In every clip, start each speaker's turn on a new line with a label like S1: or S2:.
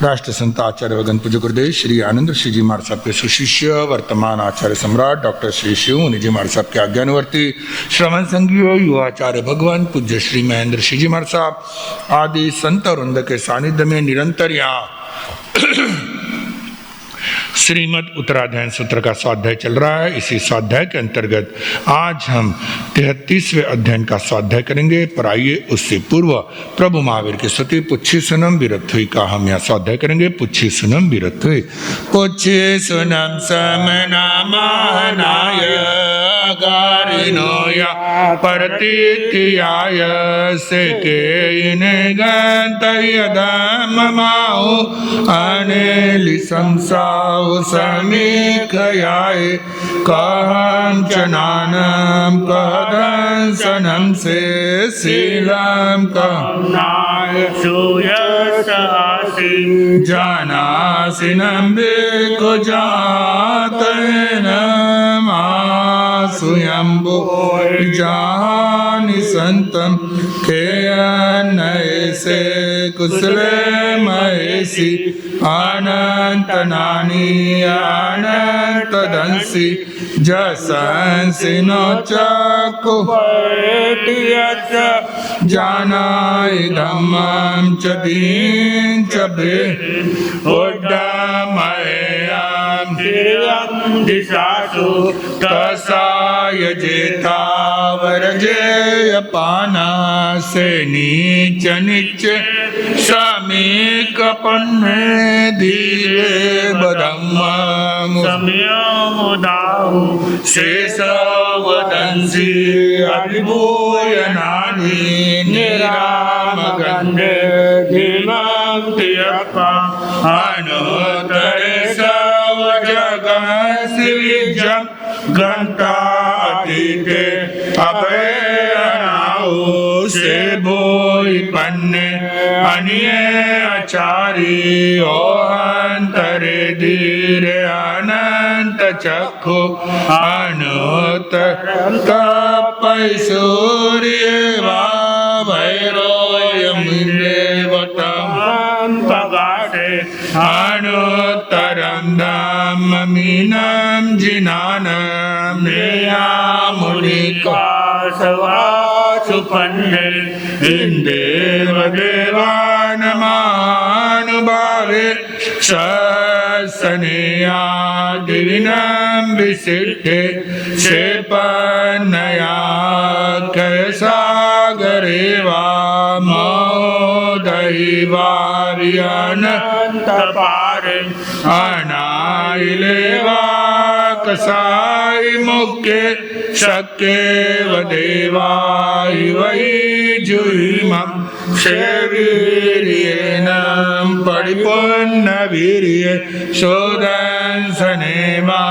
S1: राष्ट्र संत आचार्य वगन पूज्य गुरुदेव श्री आनंद श्री जी महाराज साहब के सुशिष्य वर्तमान आचार्य सम्राट डॉक्टर श्री शिव मुनि जी महाराज साहब के आज्ञानुवर्ती श्रवण संघीय युवाचार्य भगवान पूज्य श्री महेंद्र श्री जी महाराज साहब आदि संत वृंद के सानिध्य में निरंतर यहाँ श्रीमद् उत्तराध्याय सूत्र का स्वाध्याय चल रहा है। इसी स्वाध्याय के अंतर्गत आज हम 33वें अध्ययन का स्वाध्याय करेंगे। पर आइए उससे पूर्व प्रभु महावीर की स्तुति पुच्छी सुनम विरत हुई का हम यहाँ स्वाध्याय करेंगे। पुच्छी सुनम विरत हुई। पुच्छी सुनम समनामानाय गारिनो या परतीत्याय से के इने गंतयदममाओ अनेलि संसाओ समीकयाय कहं चनानं कहदंसनं से शीलं कहनाय सूयसासि जानासिनं बिको जातनं आसुयम्बो जानि संतं केयनैसे कुशले महेसि अनंतनानि अनंतदंसि जसंसिनो चकुपेटियच्च जानाय धम्मं च दीं च उड्डमयं धियं दिशासु तसाय जेतावरजेयपाना से नीच नीच समीकपन्ने धीरे बधम्मं समयमुदाहु शेषवदंसि अभिभूयनानि निरामगन्धे धीमं तियक्का अनुत्तरे सवजगसि विजं घण्टातीते अभयनाओ से भोई पन्ने अनिये आचारी ओहंतरे धीरे अनंत चक्षु अनुत्तरं सूर्य वा भैरोयमिदेवतं पगाटे अनुत्तरं धम्ममीनं जिनानं नेयामुनिका सवासुपन्ने इंदेव देवानमानुभावे ससनेया दिविनं विसिद्धे शेपन्नया कैसागरे वा मोदैवार्यनन्तपारे अनाइले वा कसाई मुख्य शक्येव देवाय वै जुहिमं सेवीर्येनं परिपूर्णवीर्य शोदंसनेवा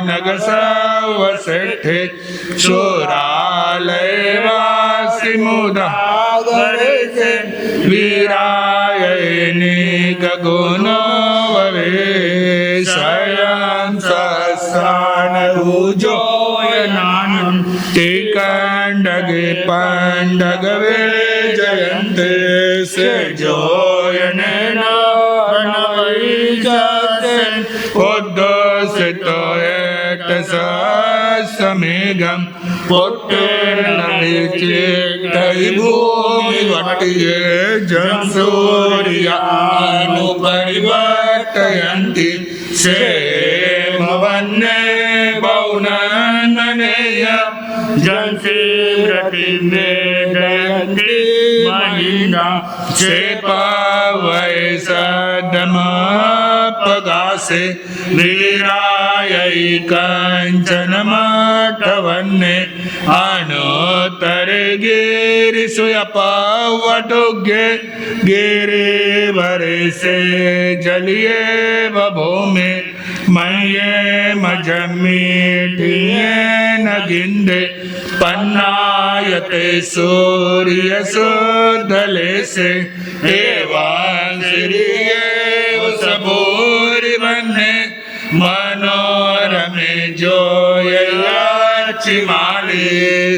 S1: नगसवसेठे शोरालयवासि मुदागरे से वीरायनिक गुणो भवे शयं सहस्रानरुजोयनानं ते कंडगे पंडगवे जयन्ते से जोयनेन नवैजते उद्धसितोयत समेघं पुट्टेन विचित्तै भूमिवट्ये जंसूर्यानुपरिवर्तयन्ति सेमवन्ने बहुनन्दनेय जंसीव्रतिन्दे जयन्ति महिना शेपावै सदमपगासे वीरायै कंचनमठवन्ने अनुत्तरे गिरिसुयपावटुगे गिरिवरे से जलिये भूमि मये मजमीठिये न गिंदे पन्नायते सूर्य सुधले से एवं श्रीये सबूरि बन्ने मनोरमे जोययाचिमाली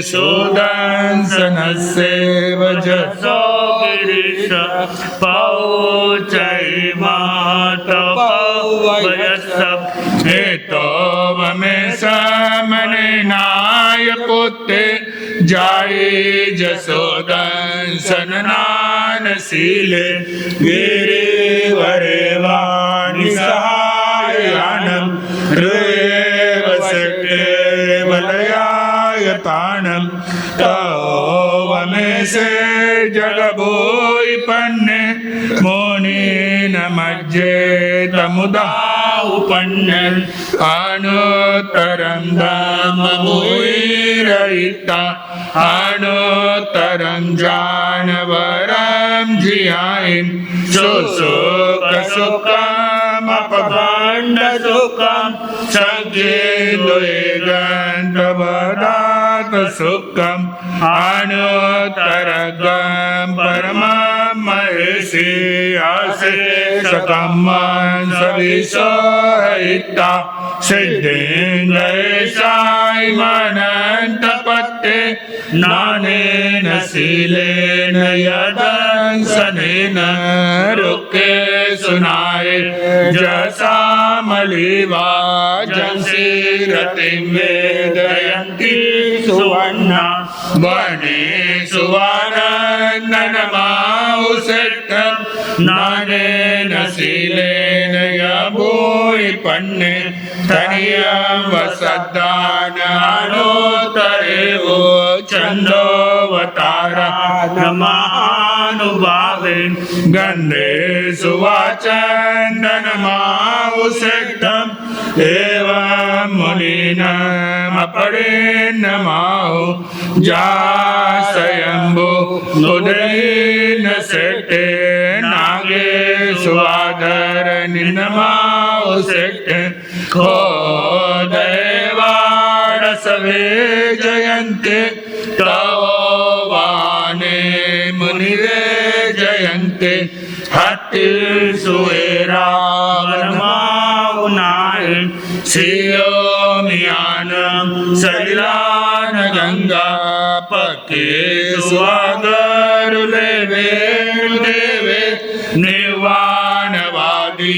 S1: सुदंसनस्से वजसो
S2: गिरीश पौचैमातपौवयस्स
S1: हेतो वमे समने नाय पुत्ते जाये जसोदंसन नानशीले गिरे वरे वाणि सहायानं रेव सटे वलयायतानं तवमे से जगभूय पन्ने मोनेन मज्जे तमुदा उपन्ने अनुत्तरं धम्ममुइरयिता अनुत्तरं जानवरं जियायं सुखमपगण्डसुखं सज्जेन्दुगन्तवदात सुखम् अनुत्तरगं परमं महेशि आसे सकम्मं सविशोहिता सिद्धेन्द्रयशाय मनन्तपत्ते नानेन शीलेन यदंसनेन रुके सुनाय जसामलिवा जंसीरतिं वेदयन्ति सुवर्णा वने सुवर्णनमाउषितं नानेन शीलेन यभूय पन्ने तनियं वसद्दानानुत्तरेवो छन्दोवतारा नमानुभावे गन्धे सुवाचन्दनमाउषितं एवं मुनीनामपरेन्नमाहो जासयम्भो उदयेन सेटे नागे सुवादर निनमाउषिते खो देवाडसवे जयन्ते तव वाने मुनिवे जयन्ते हत्ति सुवेरावनमाउनाय सियोमियानं सलिलान गंगा पके स्वागरुलेवे निर्वाणवादी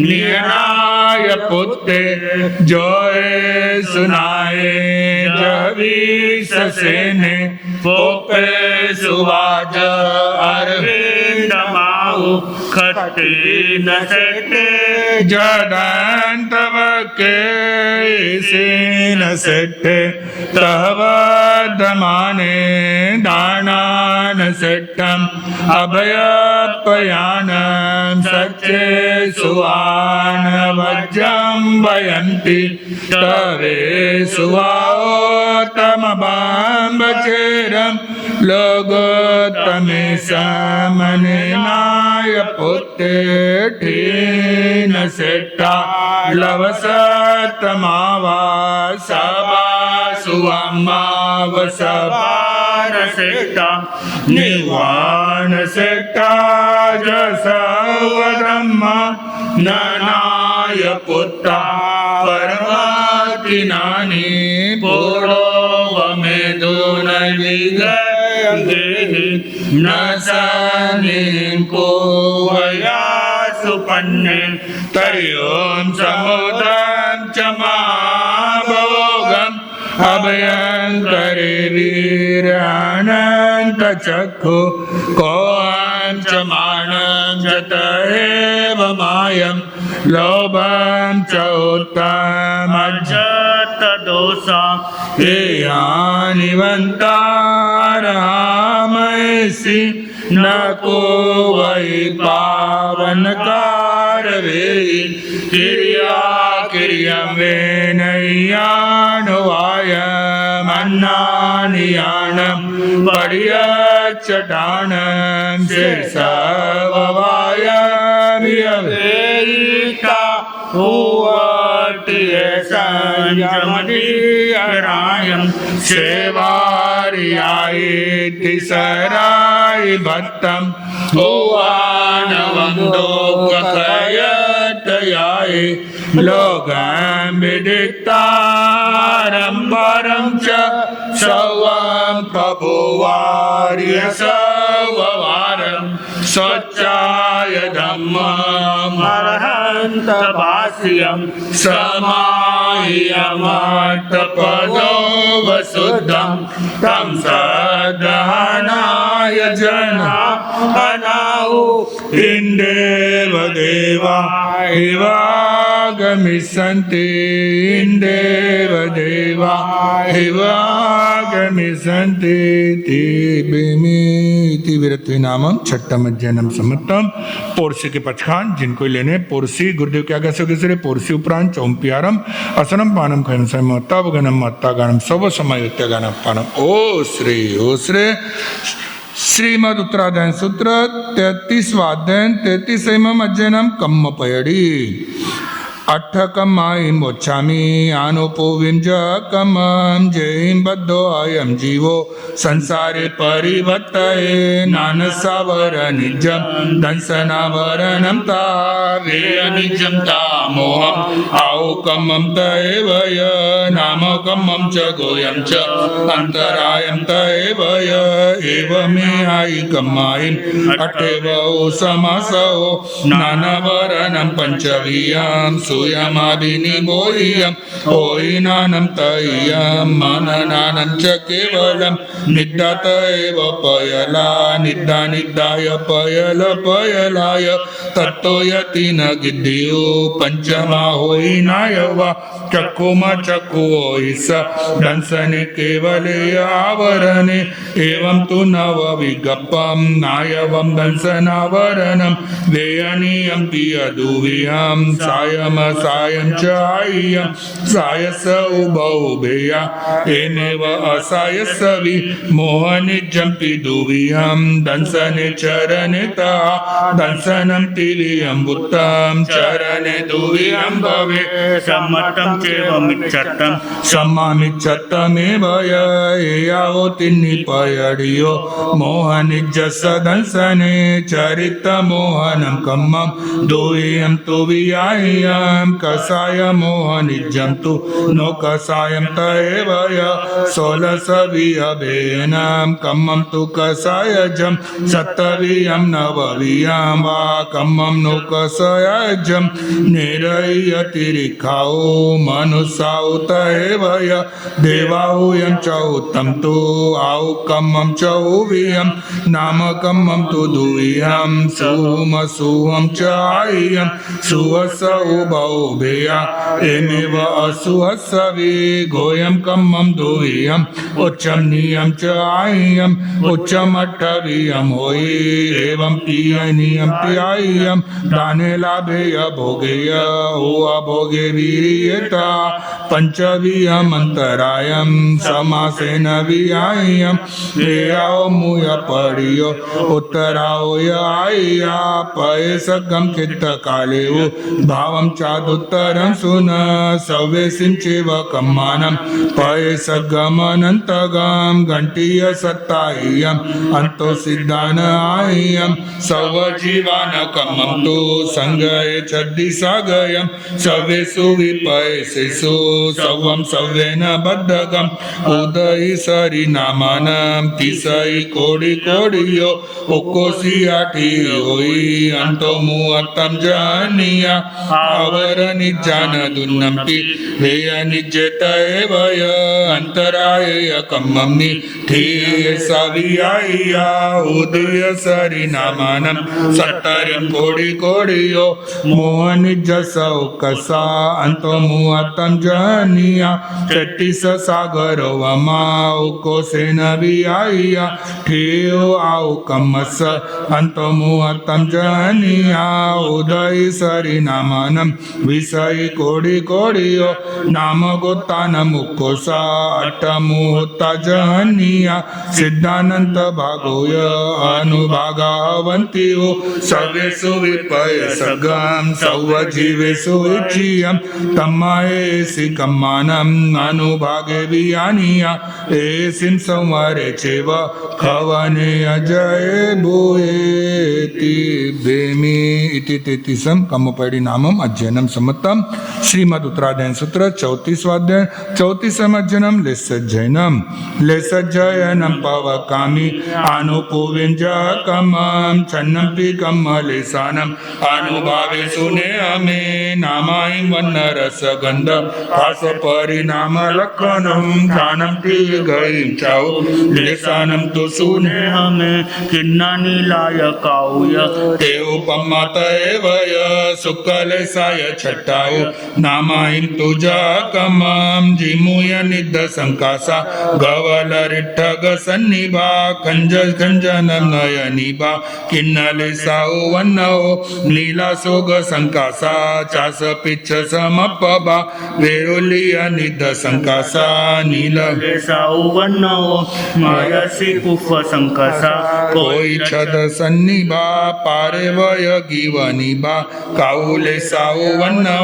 S1: नियनाय पुत्ते जोए सुनाए जवीससेने पोपे सुवाज अरविंदमाहु खट्टी न सेटे जदंतव के सीन सेटे तहवदमाने दानान सेट्टम अभयपयानं सच्चे सुवान वज्रं वयन्ति तवे सुवातमबाम्बचेरं लोगोत्तमे समनेनाय पुत्ते ठीन सेट्टा लवसतमावा सबा सुवामावसभार सेट्टा निर्वाण सेट्टा जसवब्रह्मा ननाय पुत्ता परमातिनानि पूर्णो वमेदुनविगेहि न सनिं कोवया सुपन्ने तयों समुदं च महाभोगम् अभयंकरे वीरानंत चक्षु कोऽहं च मानं जत एव मायं लोभं च उत्तमज्जत दोषा यानिवन्तारहामयसि न को वै पावनकार वेयि किर्या किर्यं वेनय्यानुवायमन्नानियानं पर्यच्चटानं शीर्षववायमियवेयिता संयमदीयरायं सेवार्यायेति सराय भक्तं भुवानवन्दोपकयतयाय लोकं विदितारं वरं च सवं प्रभुवार्य सववारं स्वच्छाय धम्मम्
S2: अरहन्तभाष्यं
S1: समाह्यमर्थपदो वसुद्धं तं सदहनाय
S2: अनाहु
S1: इंदेव देवा हिवागमिष्यन्ति इंदेव देवा हिवागमिष्यन्ति तिबिमिति विरत्वे नामम छठम अध्ययनम समत्तम पोरसी के पचखान जिनको लेने पोरसी गुरुदेव के आज्ञा से पोरसी उपरांत चौंपियारम असनम पानम खयम स्वयं तवगनम मत्तागानम सब समय गानम पानम ओ श्री श्रीमद उत्तराधायन सूत्र 33वां अध्ययन 33वें अध्ययनम कम्म पयड़ी अट्ठकमायं वोच्छामि आनोपोविंज कमं जयं बद्धो अयं जीवो संसारे परिवर्तये नानसावर निजं दंसनावरणं तावे निजं तामोहं औकमं तैवय नामकमं च गोयं च अन्तरायं तैवय एवमे ऐकमायं अट्ठेवो समासो नानावरणं पञ्चवीयं सूयमाभिनिबोह्यं ओयिनानं तय्यं मननानं च केवलं निद्दात एव पयला निद्दा निद्दाय पयल पयलाय तत्तो यति न गिद्धियो पञ्चमा होयिनाय वा चक्कुम चक्कु होयिस दंसने केवले आवरणे एवं तु नव विगप्पं नायवं दंसनावरणं वेयनीयं पियदुवियं सायं च आय्यं सायस उभौ उभेया एनेव असायसवि मोहनिजं पिदुवियं दंसने चरणे ता दंसनं तिवियं बुत्तं चरणे दुवियं भवे
S2: सम्मतं चेवमिच्छतं
S1: सम्मामिच्छतमेव यावोतिन्निपयडियो मोहनिजस दंसने चरितमोहनं कम्मं दुवियं तुवियायं कसाय मोहनिजं तु नो कसायं तैवय सोलसवियभेनं कम्मं तु कसायजं सत्तवियं नववियं वा कम्मं नो कसायजं निरयतिरिखाओ मनुष्याउ तैवय देवाहुयं च उत्तम तु आउ कम्मं च उवियं नाम कम्मं तु दुवियं सुहं च आय्यं सुहस उभौ उभेया एमेव असुहसवि गोयं कम्मं दुवियं उच्चं नियं च आय्यं उच्चं अट्ठवियं होयि एवं पियनियं पियाय्यं दाने लाभेय भोगेय ओ अभोगे वीर्यता पंचवियं अंतरायं समासेन वियाय्यं वेयाओ मुय पडियो उत्तराओ आय्या पय सगम चित्त काले भावं चादुत्तरं सुन सव्यसिं चेव कम्मानं पय सगमनन्तगं घण्टीय सत्ताय्यं अन्तो सिद्धान आय्यं सवजीवान कम्मं तु संगये चद्दिसागयं सव्येषु विपयसेषु सवं सव्येन बद्धगं उदयि सरि नामानं तिसै कोडि कोडियो उकोसि आठी होई अंतो मुअत्तं जानिया आवर निजान दुन्नम्पि वेय निजेत एवय अंतराय कम्मम्नि ठी सवियाया उदय सरि नामानं सत्तरिं कोडि कोडियो मोहनिजस उकसा अंतो मुअत्तं जानिया चट्टिस सागर वमा उकोसेन वियाया ठेओ आउ कम्मस अंतो मुअत्तं जानिया उदय सरि नामानं विषय कोडि कोडियो नाम गोत्तान मुक्कोसा अट्टमुहूर्ता जहनिया सिद्धानंत भागोय अनुभागावन्तियो सर्वेषु विपय सगं सौवजीवेषु इच्छियं तम्मायेसि कम्मानं अनुभागे वियानिया एसिं संवरे चेव खवने अजय भूयेति बेमि इति 33 कम्मपैडी नामम अध्ययनम वर्षाणम सम्मतम श्रीमद उत्तरायण सूत्र 34वां अध्याय 34वां जन्म लेसज्जयनम लेसज्जयनम पवकामि अनुपुविंज कमम छन्नम पि कमलेसानम अनुभावे सुने हमे नामाय वन्न रस गंध खास परिणाम लक्षणम ध्यानम ति गईम चाओ लेसानम तो सुने
S2: हमें किन्ना नीलाय काउय
S1: ते उपमतये वय सुकलेसाय छटाओ नामायं तुजा कमम जिमुय निद संकासा गवल रिठग सन्निभा खंज खंजनम नयनिभा किन्नलेसाओ वन्नो नीला सोग संकासा चास पिच्छ समपबा वेरुलिय निद संकासा नील
S2: लेसाओ वन्नो मायसी कुफ संकसा
S1: कोई छद सन्निभा पारे वय गिवनिभा काउले साओ वन्नो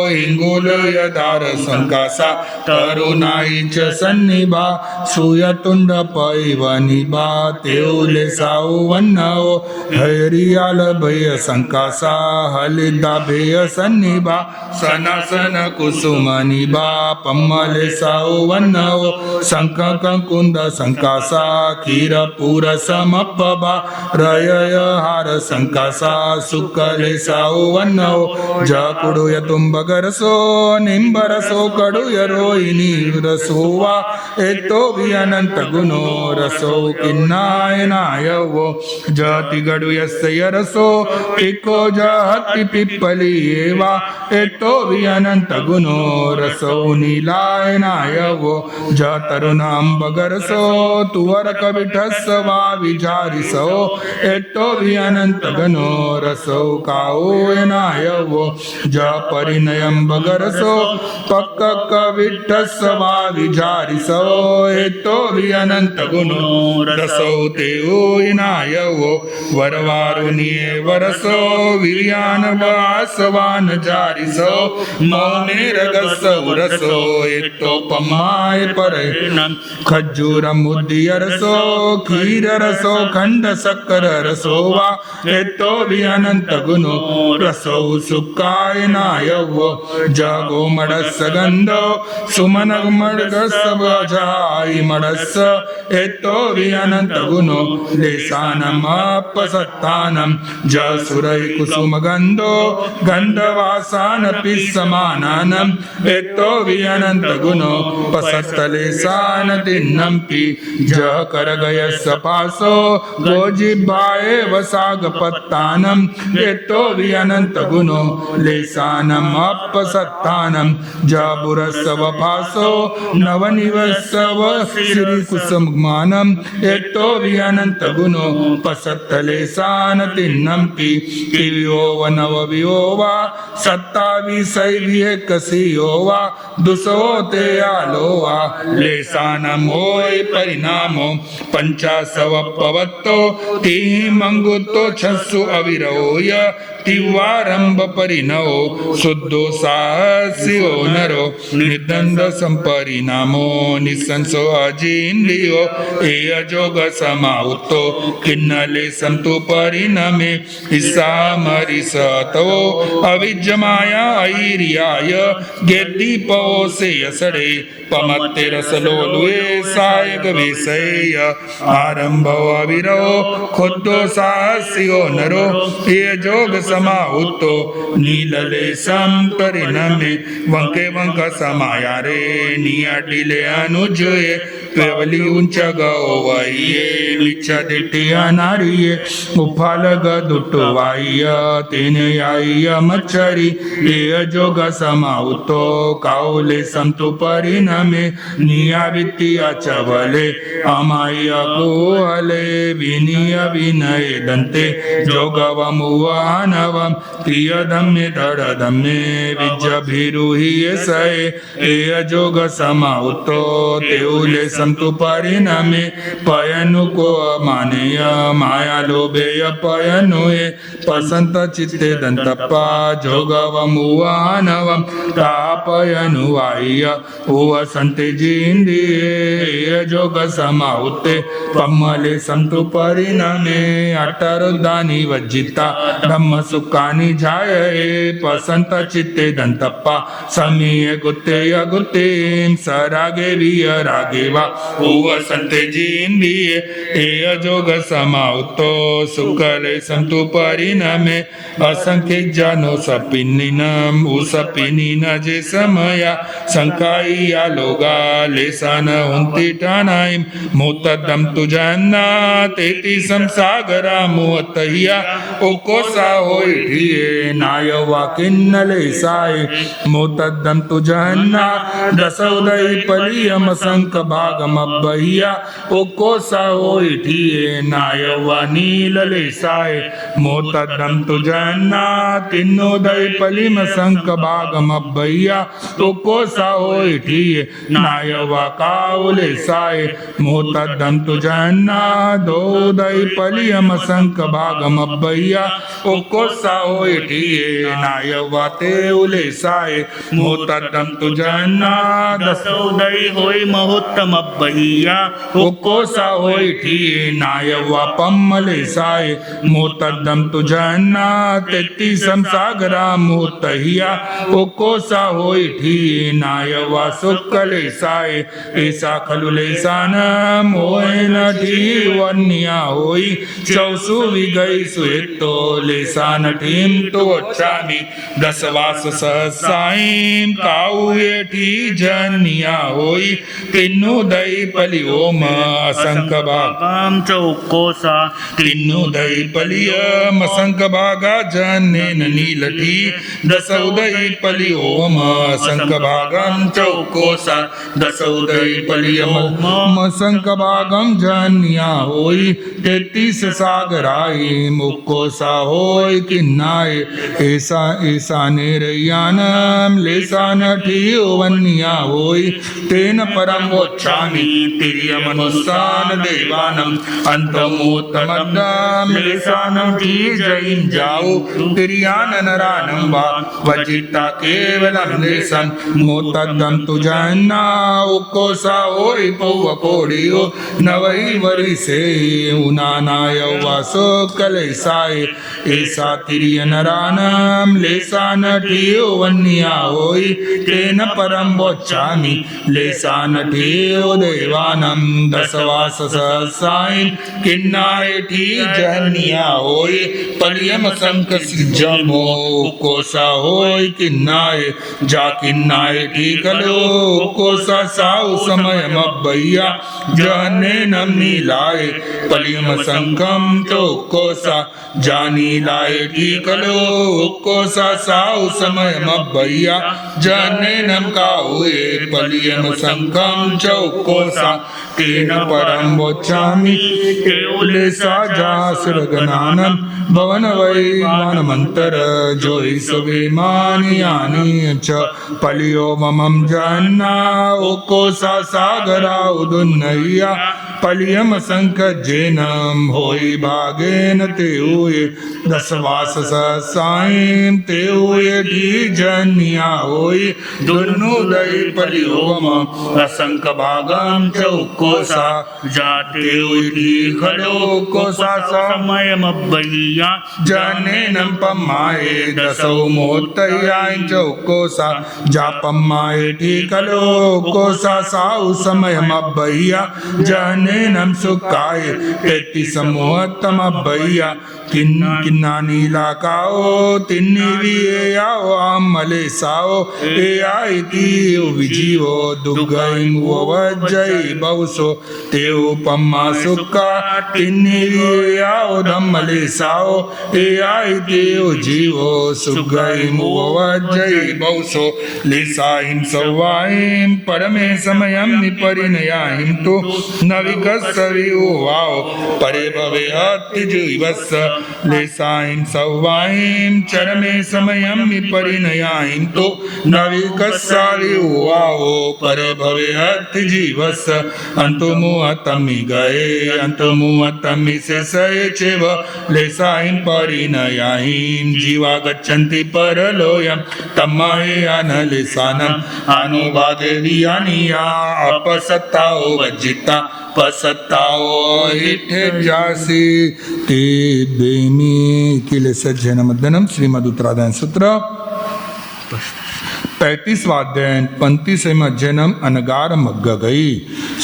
S1: हिंगोल यदार संकासा तरुणाई च सन्निभा सूयतुंड पैवनिभा तेउले साओ वन्नो हरियाल भय संकासा हलिदा भेय सन्निभा सनासन कुसुमनिभा पम्मले साओ वन्नो संक कंकुंद संकासा क्षीर पूर समपबा रयय हार संकासा सुकले साओ वन्नो जकुडुय तुम्बगरसो निंबरसो कड़ुय रोहिणी रसोवा एतो भी अनंत गुणो रसो किन्नाय नायवो जति गडुयस्य रसो इको जहति पिप्पली एवा एतो भी अनंत गुणो रसो नीलाय नायवो जतरुणाम बगरसो तुवर कविठस्वा विचारिसो एतो भी अनंत गनो रसो काओ नायवो ज परिणयम बगरसो पक्क कविठस्वा विचारिसो एतो भी अनंत गुनो रसो तेओ नायवो वरवारुनिये वरसो वीर्यान वासवान जारिसो मौने रगसो रसो एतो पमाय परे खजूर मुद्दिय रसो क्षीर रसो खंड सक्कर रसो वा एतो भी अनंत गुणो रसो सुखाय नायवो जगो मडस गंधो सुमन मडगस बजाई मडस एतो भी अनंत गुणो लेसानम अपसत्तानम जसुरै कुसुम गंधो गंधवासान पिस्समानानम एतो भी अनंत गुणो पसत्तलेसान तिन्नम्पि ज करगय सपासो गोजिबाए वसाग पत्तानम एतो भी अनंत गुणो लेसानम अपसत्तानम जबुरसव भासो नवनिवसव श्री कुसुमानम एतो भी अनंत गुणो पसत्तलेसान तिन्नम्पि किवियो वनववियो वा सत्ताविसैविये कसियो वा दुसो ते आलो वा लेसानमोय परिणामो पंचासव पवत्तो ती मंगुतो छस्सु अविरोय तिवारंभ परिणवो शुद्धो साहस्यो नरो निर्दंड संपरिणामो निसंसो अजीन्द्रियो ए अजोग समाउतो किन्नले संतु परिणमे इसामरिसतो अविज्जमाया ऐरियाय गेद्दीपो से यसडे पमत्ते रसलोलुए सायक विषय आरंभो अविरो खुद्दो साहस्यो नरो ये जोग समाउतो नीलले संपरिणमे वंके वंक समाया रे नियाटिले अनुजये केवली उंच गवये मिच्छा दिट्टी अनारिये उफालग दुटवाय तेने आय मच्छरी ये जोग समाउतो काउले संतु परिणमे निया वित्तिया चवले अमाय कुहले विनिय विनय दंते जोगवमुवानवम प्रियधम्ये दृढधम्ये विज्जभिरुहि सये ए जोग समाउतो तेउले संतु परिणमे पयनु को मानेय माया लोभे पयनुए पसंत चित्ते दंतप्पा जोगवमुवानवम तापयनुवाय उव संते जिंदिये जोग समाहुते पम्मले संतु परिणमे अट्टरुद्धानि वज्जिता धम्म सुखानि जायते पसंत चित्ते दंतप्पा समीय गुत्ते यगुत्तेम सरागे विय रागे वा उव संते जिंदिये एय जोग समाहुतो सुखले संतु परिणमे असंख्य जानो सपिनिनम उसपिनिन जे समया संकाया लोगा लेसान उन्ति टानाइम मोतदम तुजन्ना तेति संसागरा मोतहिया ओकोसा होइठिये नायवा किन्नले साय मोतदम तुजन्ना दसौदय पलियम संक भागम बहिया ओकोसा होइठिये नायवा नीलले साय मोतदम तुजन्ना तिन्नोदय पलिम संक भागम बहिया ओकोसा होइठिये नायवा काउले साय मोतदम तुजन्ना दोदय पलियम संक भागम बहिया ओकोसा होइठिये नायवा तेउले साय मोतदम तुजन्ना
S2: दसौदय होय महोत्तम बहिया
S1: ओकोसा होइठिये नायवा पम्मले साय मोतदम तुजन्ना तेत्तीसम सागरा मोतहिया ओकोसा होइठिये नायवा सुक्कले साय ऐसा खलुले सान मोहन ठी वन्या होई चौसु विगई सुहितो लेसान ठीम तो अच्छामी दसवास सहसाईम काउये ठी जन्या होई तिन्नु दई पलि ओम असंक भाग
S2: काम चौकोसा
S1: तिन्नु दई पलियम असंक भागा जन्नेन नीलठी दसौदय पलि ओम असंक भागम चौकोसा दसौदय पलियम असंक भागम जन्या होई तेत्तीस सागराई मुक्कोसा होय किन्नाय ऐसा ऐसा निरयानम लेसान ठी वन्या होई तेन परम वोच्छामि तिर्यमनुस्सान देवानम अंतमोत्तमद्दाम लेसानम ठी जयिं जाऊ तिर्यान नरानं वा वजिता केवलं लेसन मोतदम तुजन्ना उक्कोसा होय पौव कोडियो नवई वरिसे उनानाय वासो कलेसाय ऐसा तिर्य नरानम लेसान ठियो वन्या होई तेन परम वोच्छामि लेसान ठियो देवानम दसवास सहसाय किन्नाय ठी जन्या होई पलियम संक सिज्जमो कोसा होई किन्नाय जा किन्नाय ठी कलो कोसा साउ समयम बहिया जने नम नीलाय पलियम संकम तो कोसा जानी लाए ठीकलो कोसा साउ समयम बहिया जने नम का हुए पलियम संकम चौकोसा तेन परम वोच्छामि केवले साजासुरगणानम भवन वै मानमंतर जोई सविमानियानि च पलियो ममं जन्ना ओकोसा सागरा उदुन्नय्या पलियम संकजेनम होई भागेन ते हुए दसवास सहसाईं ते हुए ठी जन्या होई दुर्नुदय पलियोम असंक भागम चौकोसा
S2: जाते
S1: हुई ठी खड़ो कोसा
S2: समय मब्बैया
S1: जनेनं पम्माये दसौ मोत्तयाय चौकोसा जा पम्माये ठी खड़ो कोसा साउ समय मब्बैया जनेनं सुखाय तेत्ती समोत्तम बहिया किन्ना नीला काओ तिन्नी विये आओ आमले साओ ए आई की विजीवो दुगई वज्जय बहुसो तेव पम्मा सुक्का तिन्नी विये आओ धम्मले साओ ए आई देव जीवो सुगई वज्जय बहुसो लिसाहिं सवाहिं परमे समयं निपरिणयाहिं तो नविकस्सवियो वाओ परे भवे अतिजीवस्स लेसाहिं सवाहिं चरमे समयं विपरिणयाहिं तो नविकस्सवियो वाओ परे भवे अतिजीवस्स अंतुमुहतमि गए अंतुमुहतमि से सये चेव लेसाहिं परिणयाहिं जीवा गच्छन्ति परलोयं तम्महे अनलेसानम् अनुवादे वियानिया अपसत्ताओ वज्जिता पसत्ताओ हिठे जासी ते बेमी किले सज्जन मद्दनम श्रीमद उत्तराधायन सूत्र 35वां अध्याय 35वें अध्ययनम अनगार मग्ग गई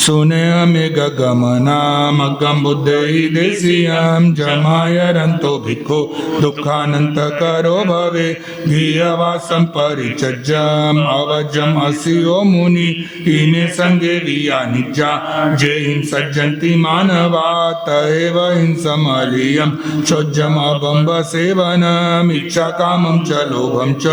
S1: सुने मेघ गमना मग्गम बुद्धि देशियम जमाय रंतो भिक्खो दुखानंत करो भवे धियवासम परिचज्जम अवजम असियो मुनि इने संगे विया निजा जय सज्जन्ति मानवा तएव हिंसमलियम चोज्जम अबंब सेवनम इच्छा कामम च लोभम च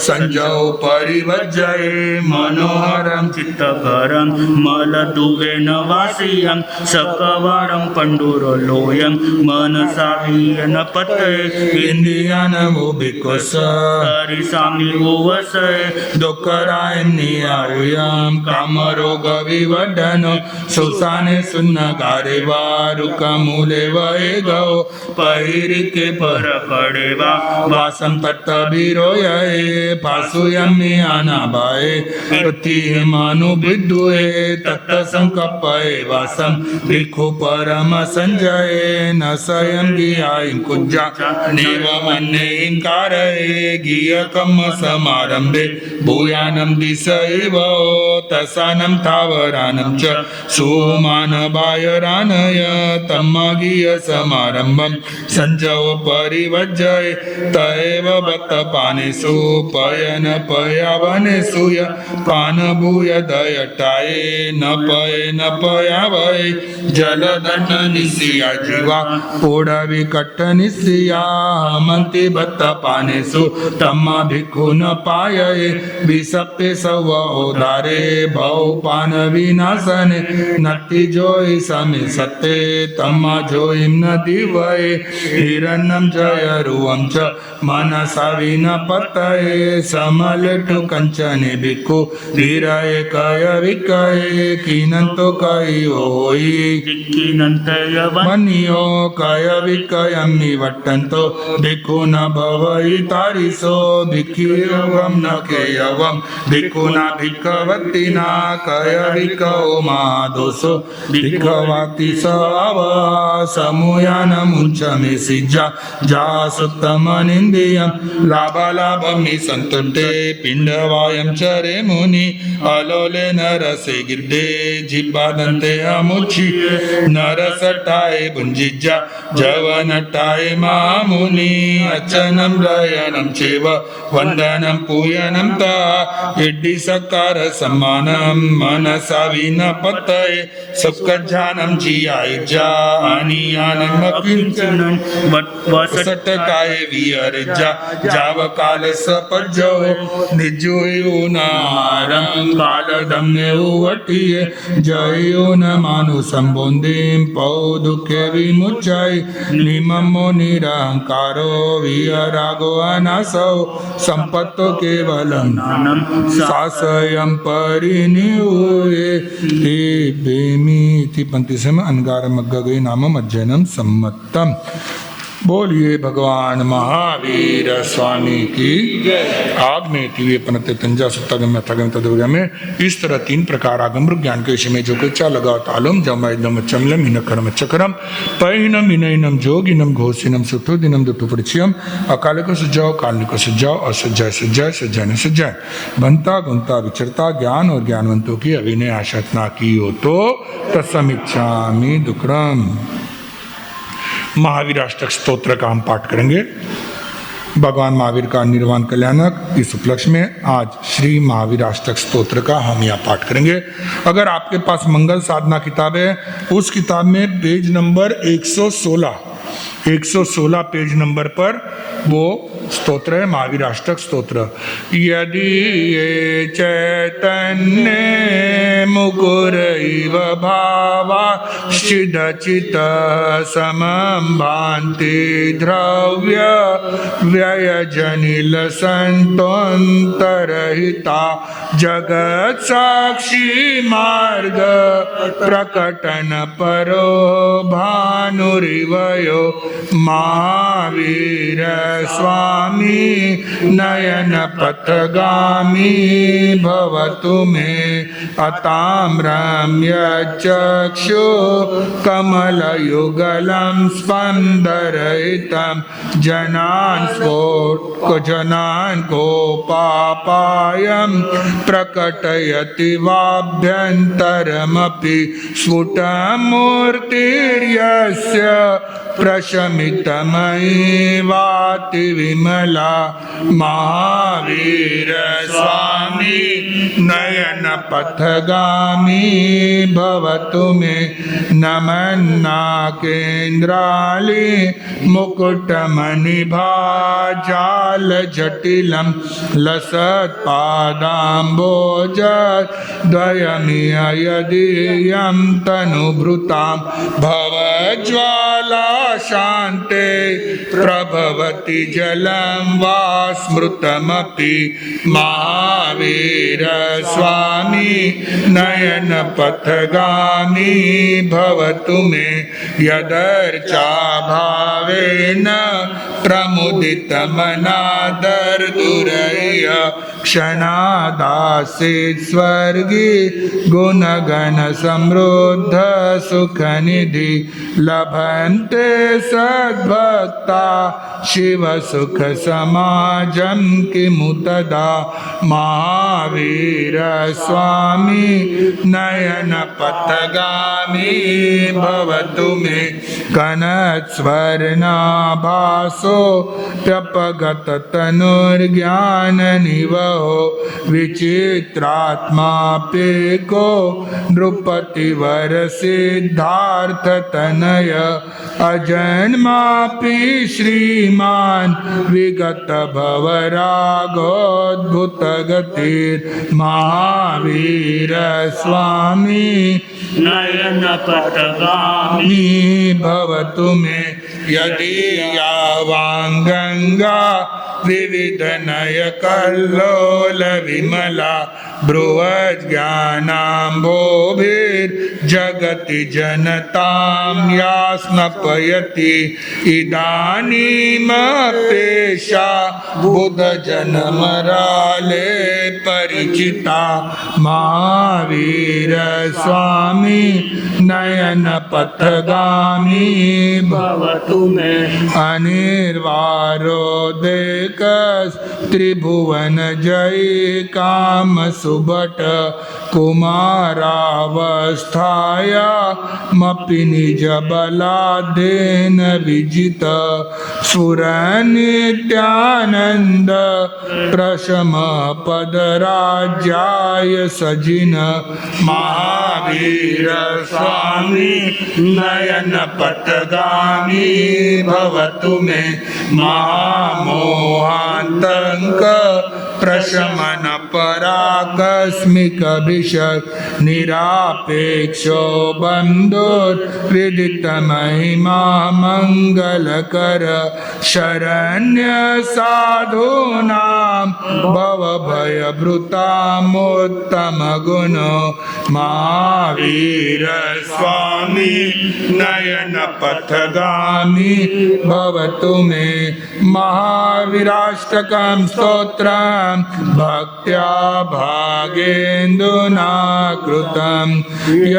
S1: संजो परिवज्जये मनोहरं
S2: चित्तकरं मलदुवेन वासियं सकवाडं पंडुरलोयं मनसा वियन पतये
S1: इन्द्रियानमुभिक्वस
S2: हरिसामि उवसये
S1: दुःखरायन्नियारुयां कामरोगविवर्धन सुसाने सुन्नगारे वा रुकमूले वये गौ पहिरिके परकडे वा वासं तत्तभिरोयये पासुयम्मि अनाभाये प्रतिमानुविद्युये तत्त संकप्पये वासं भिक्खु परम संजये न स्वयं गियायं कुज्जा नेवमन्ये इंकारये गियकम समारंभे भूयानं दिशैव तसानं थावरानं च सुमानबायरानय तम्मगीय समारंभं संजव परिवज्जये तएव बतपानेषु पयन पयावनेषु य पानभूय दयटाये न पये न पयावये जलदन निस्सिया जीवा पोडविकट निस्सिया हमन्ति बतपानेषु तम्मा भिक्खु न पायये विसप्पे सव ओदारे भवपान विनाशने नत्ति जोई समे सत्ते तम्मा जोईं न दिवये हिरण्यं जयरुवं च मनसा विन पतये समलटु कंचने भिक्खु धीराय कय विकये किनंतो कय होई मनियो कय विकयमि वट्टन्तो भिक्खु न भवई तारिसो भिक्खियवं न केयवं भिक्खु न भिक्खवति न कय विकओ महादोषो भिक्खवाति सव समूयानमुञ्चमे सिज्जा जा सुत्तमनिन्द्रियं लाभालाभमि सन्तुष्टे पिण्डवायं चरे मुनि अलोले नरसे गिर्दे जिह्वादन्ते अमुचि नरसटाय भुञ्जिज्जा जवनटाय मामुनि अचनं रयनं चेव वन्दनं पूयनं ता इड्डि सकार सम्मानं मनसा विन पतये सुखजानं जियायजा अनियानं अकिञ्चनं वसटकाय विहरजा जावकाल सपज्जो निजुयुनारं कालदम्ने उवटिये जयो न मानु संबोधिं पौ दुखे विमुच्चय निममो निरहंकारो विरागो अनासौ संपत्तो केवलं सासयं परिनिहुये ते बेमी इति पंक्ति से अनगार मग्ग गई नामम अध्ययनम सम्मतम। बोलिए भगवान महावीर स्वामी की आग में तीव्र पनते तंजा सत्तागम अथागम तदवगम में इस तरह 3 प्रकार आगम ज्ञान के विषय में जो कच्चा लगाओ तालुम जमाइदम चमलम हिन कर्म चक्रम पैनम इनम जोगिनम घोषिनम सुठोदिनम दुटुपरिचयम अकाल को सुझाव काल को सुझाव असज्जाय सज्जाय सज्जाय न सज्जाय बनता गुंता विचरता ज्ञान और ज्ञानवंतों की अभिनय आशतना की हो तो तत्समिच्छामि दुक्रम। महावीर अष्टक स्तोत्र का हम पाठ करेंगे। भगवान महावीर का निर्वाण कल्याणक इस उपलक्ष्य में आज श्री महावीर अष्टक स्तोत्र का हम यहाँ पाठ करेंगे। अगर आपके पास मंगल साधना किताब है उस किताब में पेज नंबर 116 116 पेज नंबर पर वो स्तोत्र है, महावीर अष्टक स्तोत्र। यदि ये चैतन्य मुकुरैव भावा चिदचित समं भान्ति द्रव्य व्ययजनिल संतोन्तरहिता जगत साक्षी मार्ग प्रकटन परो भानुरिवयो महावीर स्वामी नयन पथगामी भवतु मे अताम्रं यच्चक्षु कमलयुगलं स्पन्दरहितं जनान् कोपापायं प्रकटयति वाभ्यन्तरमपि स्फुटमूर्तिर्यस्य प्रशमितमयी वाति विमला महावीर स्वामी नयन पथगामी भवतु मे नमन्नाकेन्द्रालि मुकुटमणिभाजाल जटिलं लसत्पादाम्बोज द्वयमियदीयं तनुभृतां भवज्वाला शान्ते प्रभवति जलं वा स्मृतमपि महावीर स्वामी नयन पथगामी भवतु मे यदर्चा भावेन प्रमुदितमनादर्दुरय क्षणादासीत् स्वर्गी गुणगण समृद्ध सुखनिधि लभन्ते सद्भक्ता शिव सुख समाजं किमु तदा महावीर स्वामी नयन पथगामी भवतु मे कनत्स्वर्णाभासो प्यपगत तनुर्ज्ञान निवहो विचित्रात्मापेको नृपतिवर सिद्धार्थ तनय अजन्मापि श्रीमान विगत भवरागोद्भुत गतिर् महावीर स्वामी
S2: नयन पथगामी
S1: भवतु मे यदि यावांगंगा विविध नय कल्लोल विमला बृहज्ञानाम्भोभिर्जगति जनतां या स्नपयति इदानीमपेशा बुध जनमराले परिचिता महावीर स्वामी नयन पथगामी
S2: भवतु मे
S1: अनिर्वारोदेकस् त्रिभुवन जय काम सुभट कुमारावस्थाया मपि निज बलादेन विजित सुरनित्यानंद प्रशम पदराज्याय सजिन महावीर स्वामी नयन पथगामी भवतु मे महामोहान्तंक प्रशमन पराकस्मिक विशक निरापेक्षो बंधुर्विदित महिमा मंगलकर शरण्य साधूनां भव भय भृतामुत्तम गुण महावीर स्वामी नयन पथगामी भवतु मे महावीराष्टकं स्तोत्रम् भक्त्या भागेन्दुना कृतं य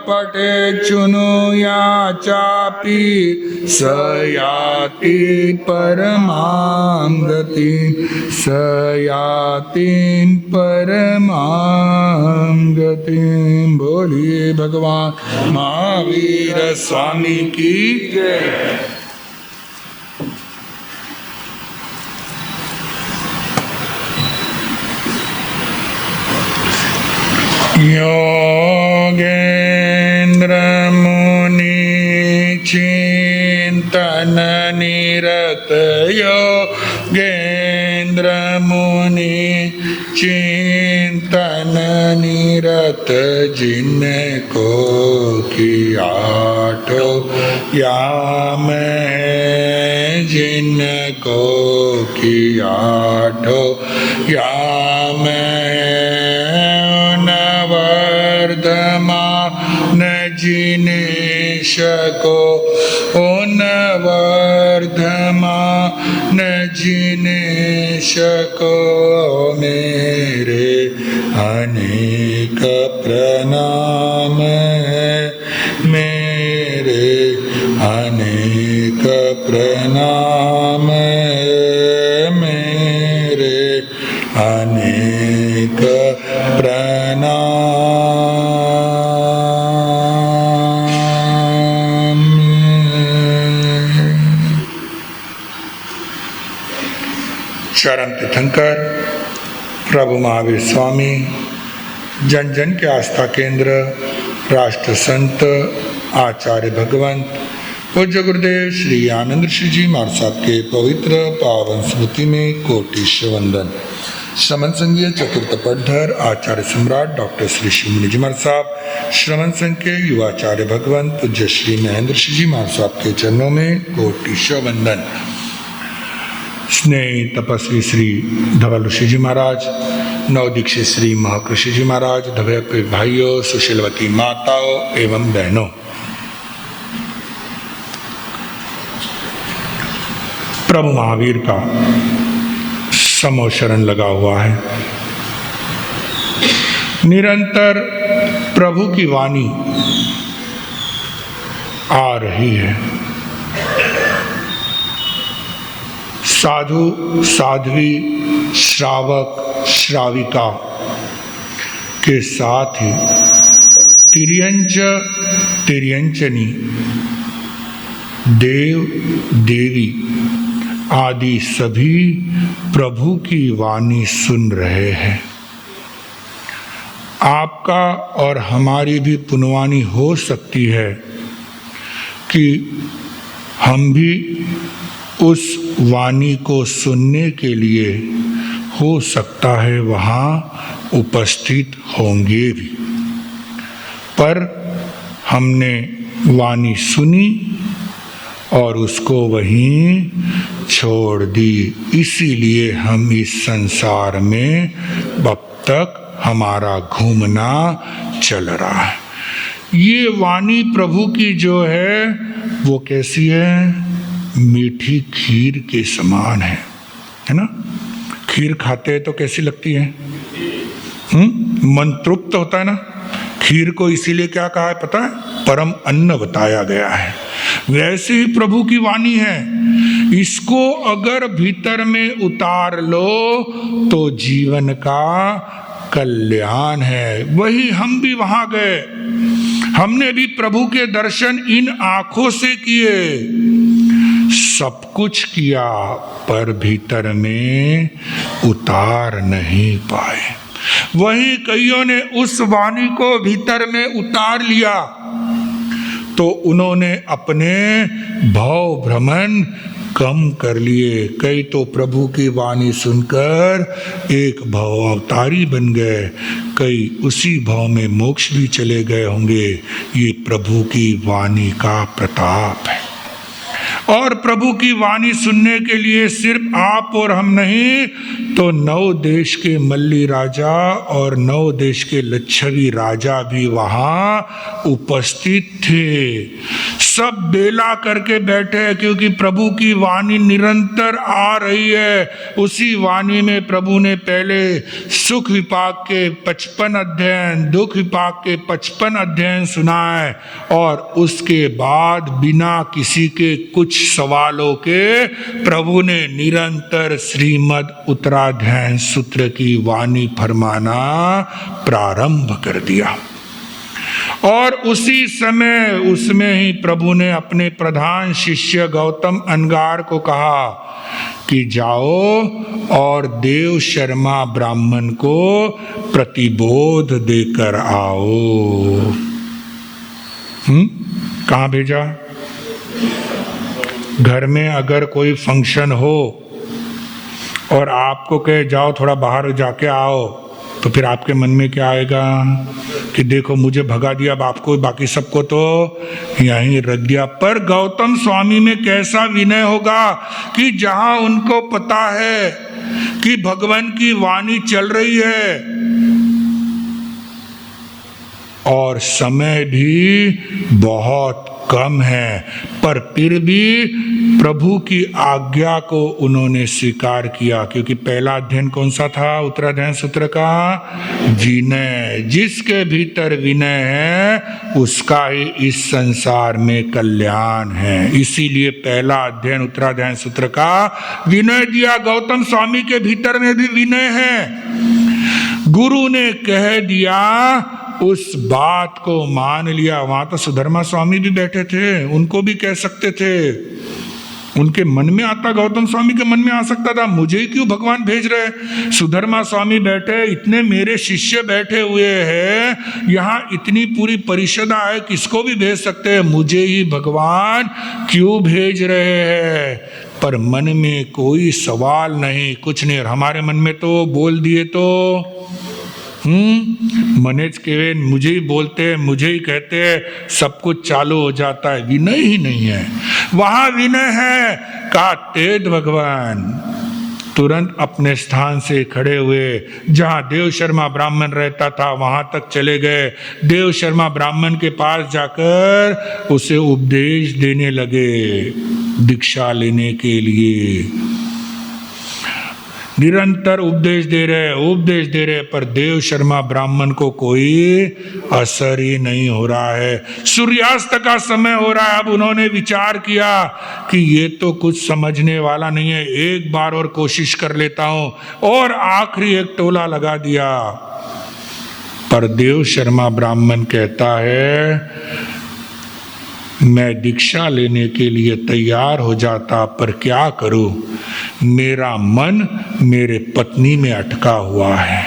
S1: पठेत् शृणुया चापि स याति परमां गतिं स याति परमां गतिं। बोलिए भगवान महावीर स्वामी की जय। योगेन्द्र मुनि चिंतन निरत योगेंद्र मुनि चिंतन निरत जिनको किया तो याम है जिनको किया तो याम नवर्धमान जिनेश को नवर्धमान जिनेश को मेरे अनेक प्रणाम है मेरे अनेक प्रणाम है मेरे अनेक प्रणाम। चरण तीर्थंकर प्रभु महावीर स्वामी जन जन के आस्था केंद्र राष्ट्र संत आचार्य भगवंत पूज्य गुरुदेव श्री आनंद ऋषि जी महाराज साहब के पवित्र पावन स्मृति में कोटिश वंदन। श्रमण संघीय चतुर्थ पटधर आचार्य सम्राट डॉक्टर श्री शिव मुनि जी महाराज साहब, श्रमण संघ के युवाचार्य भगवंत पूज्य श्री महेंद्र ऋषि जी महाराज साहब के चरणों में कोटिश वंदन। स्नेह तपस्वी श्री धवल ऋषि जी महाराज, नवदीक्षित श्री महकृषि जी महाराज, धवयक भाइयों, सुशीलवती माताओं एवं बहनों, प्रभु महावीर का समोशरण लगा हुआ है। निरंतर प्रभु की वाणी आ रही है। साधु साध्वी श्रावक श्राविका के साथ ही तिर्यंच तिर्यंचनी देव देवी आदि सभी प्रभु की वाणी सुन रहे हैं। आपका और हमारी भी पुनवानी हो सकती है कि हम भी उस वाणी को सुनने के लिए हो सकता है वहाँ उपस्थित होंगे भी, पर हमने वाणी सुनी और उसको वहीं छोड़ दी। इसीलिए हम इस संसार में अब तक हमारा घूमना चल रहा है। ये वाणी प्रभु की जो है वो कैसी है? मीठी खीर के समान है ना? खीर खाते हैं तो कैसी लगती है? मन तृप्त होता है ना? खीर को इसीलिए क्या कहा है पता है? परम अन्न बताया गया है। वैसे ही प्रभु की वाणी है। इसको अगर भीतर में उतार लो तो जीवन का कल्याण है। वही हम भी वहां गए, हमने भी प्रभु के दर्शन इन आंखों से किए, सब कुछ किया, पर भीतर में उतार नहीं पाए। वही कईयों ने उस वाणी को भीतर में उतार लिया तो उन्होंने अपने भाव भ्रमण कम कर लिए। कई तो प्रभु की वाणी सुनकर एक भाव अवतारी बन गए, कई उसी भाव में मोक्ष भी चले गए होंगे। ये प्रभु की वाणी का प्रताप है। और प्रभु की वाणी सुनने के लिए सिर्फ आप और हम नहीं तो 9 देश के मल्ली राजा और 9 देश के लच्छवी राजा भी वहां उपस्थित थे। सब बेला करके बैठे, क्योंकि प्रभु की वाणी निरंतर आ रही है। उसी वाणी में प्रभु ने पहले सुख विपाक के 55 अध्ययन, दुख विपाक के 55 अध्ययन सुनाए और उसके बाद बिना किसी के कुछ सवालों के प्रभु ने निरंतर श्रीमद् उत्तराध्याय सूत्र की वाणी फरमाना प्रारंभ कर दिया। और उसी समय उसमें ही प्रभु ने अपने प्रधान शिष्य गौतम अनगार को कहा कि जाओ और देव शर्मा ब्राह्मण को प्रतिबोध देकर आओ। कहाँ भेजा? घर में अगर कोई फंक्शन हो और आपको कहे जाओ थोड़ा बाहर जाके आओ, तो फिर आपके मन में क्या आएगा कि देखो मुझे भगा दिया, अब आपको बाकी सबको तो यहीं रख दिया। पर गौतम स्वामी में कैसा विनय होगा कि जहां उनको पता है कि भगवान की वाणी चल रही है और समय भी बहुत कम है, पर फिर भी प्रभु की आज्ञा को उन्होंने स्वीकार किया। क्योंकि पहला अध्ययन कौन सा था उत्तराध्ययन सूत्र का? विनय। जिसके भीतर विनय है उसका ही इस संसार में कल्याण है। इसीलिए पहला अध्ययन उत्तराध्ययन सूत्र का विनय दिया। गौतम स्वामी के भीतर में भी विनय है। गुरु ने कह दिया, उस बात को मान लिया। वहां तो सुधर्मा स्वामी भी बैठे थे, उनको भी कह सकते थे। उनके मन में आता, गौतम स्वामी के मन में आ सकता था, मुझे ही क्यों भगवान भेज रहे। सुधर्मा स्वामी बैठे, इतने मेरे शिष्य बैठे हुए हैं, यहाँ इतनी पूरी परिषदा है, किसको भी भेज सकते हैं, मुझे ही भगवान क्यों भेज रहे हैं। पर मन में कोई सवाल नहीं, कुछ नहीं। और हमारे मन में तो बोल दिए तो मनेज के मुझे ही बोलते हैं, मुझे ही कहते हैं, सब कुछ चालू हो जाता है। विनय ही नहीं है। वहां विनय है का तेज भगवान तुरंत अपने स्थान से खड़े हुए, जहां देव शर्मा ब्राह्मण रहता था वहां तक चले गए। देव शर्मा ब्राह्मण के पास जाकर उसे उपदेश देने लगे, दीक्षा लेने के लिए। निरंतर उपदेश दे रहे, पर देव शर्मा ब्राह्मण को कोई असर ही नहीं हो रहा है। सूर्यास्त का समय हो रहा है। अब उन्होंने विचार किया कि ये तो कुछ समझने वाला नहीं है, एक बार और कोशिश कर लेता हूं, और आखिरी एक टोला लगा दिया। पर देव शर्मा ब्राह्मण कहता है, मैं दीक्षा लेने के लिए तैयार हो जाता, पर क्या करूं, मेरा मन मेरे पत्नी में अटका हुआ है,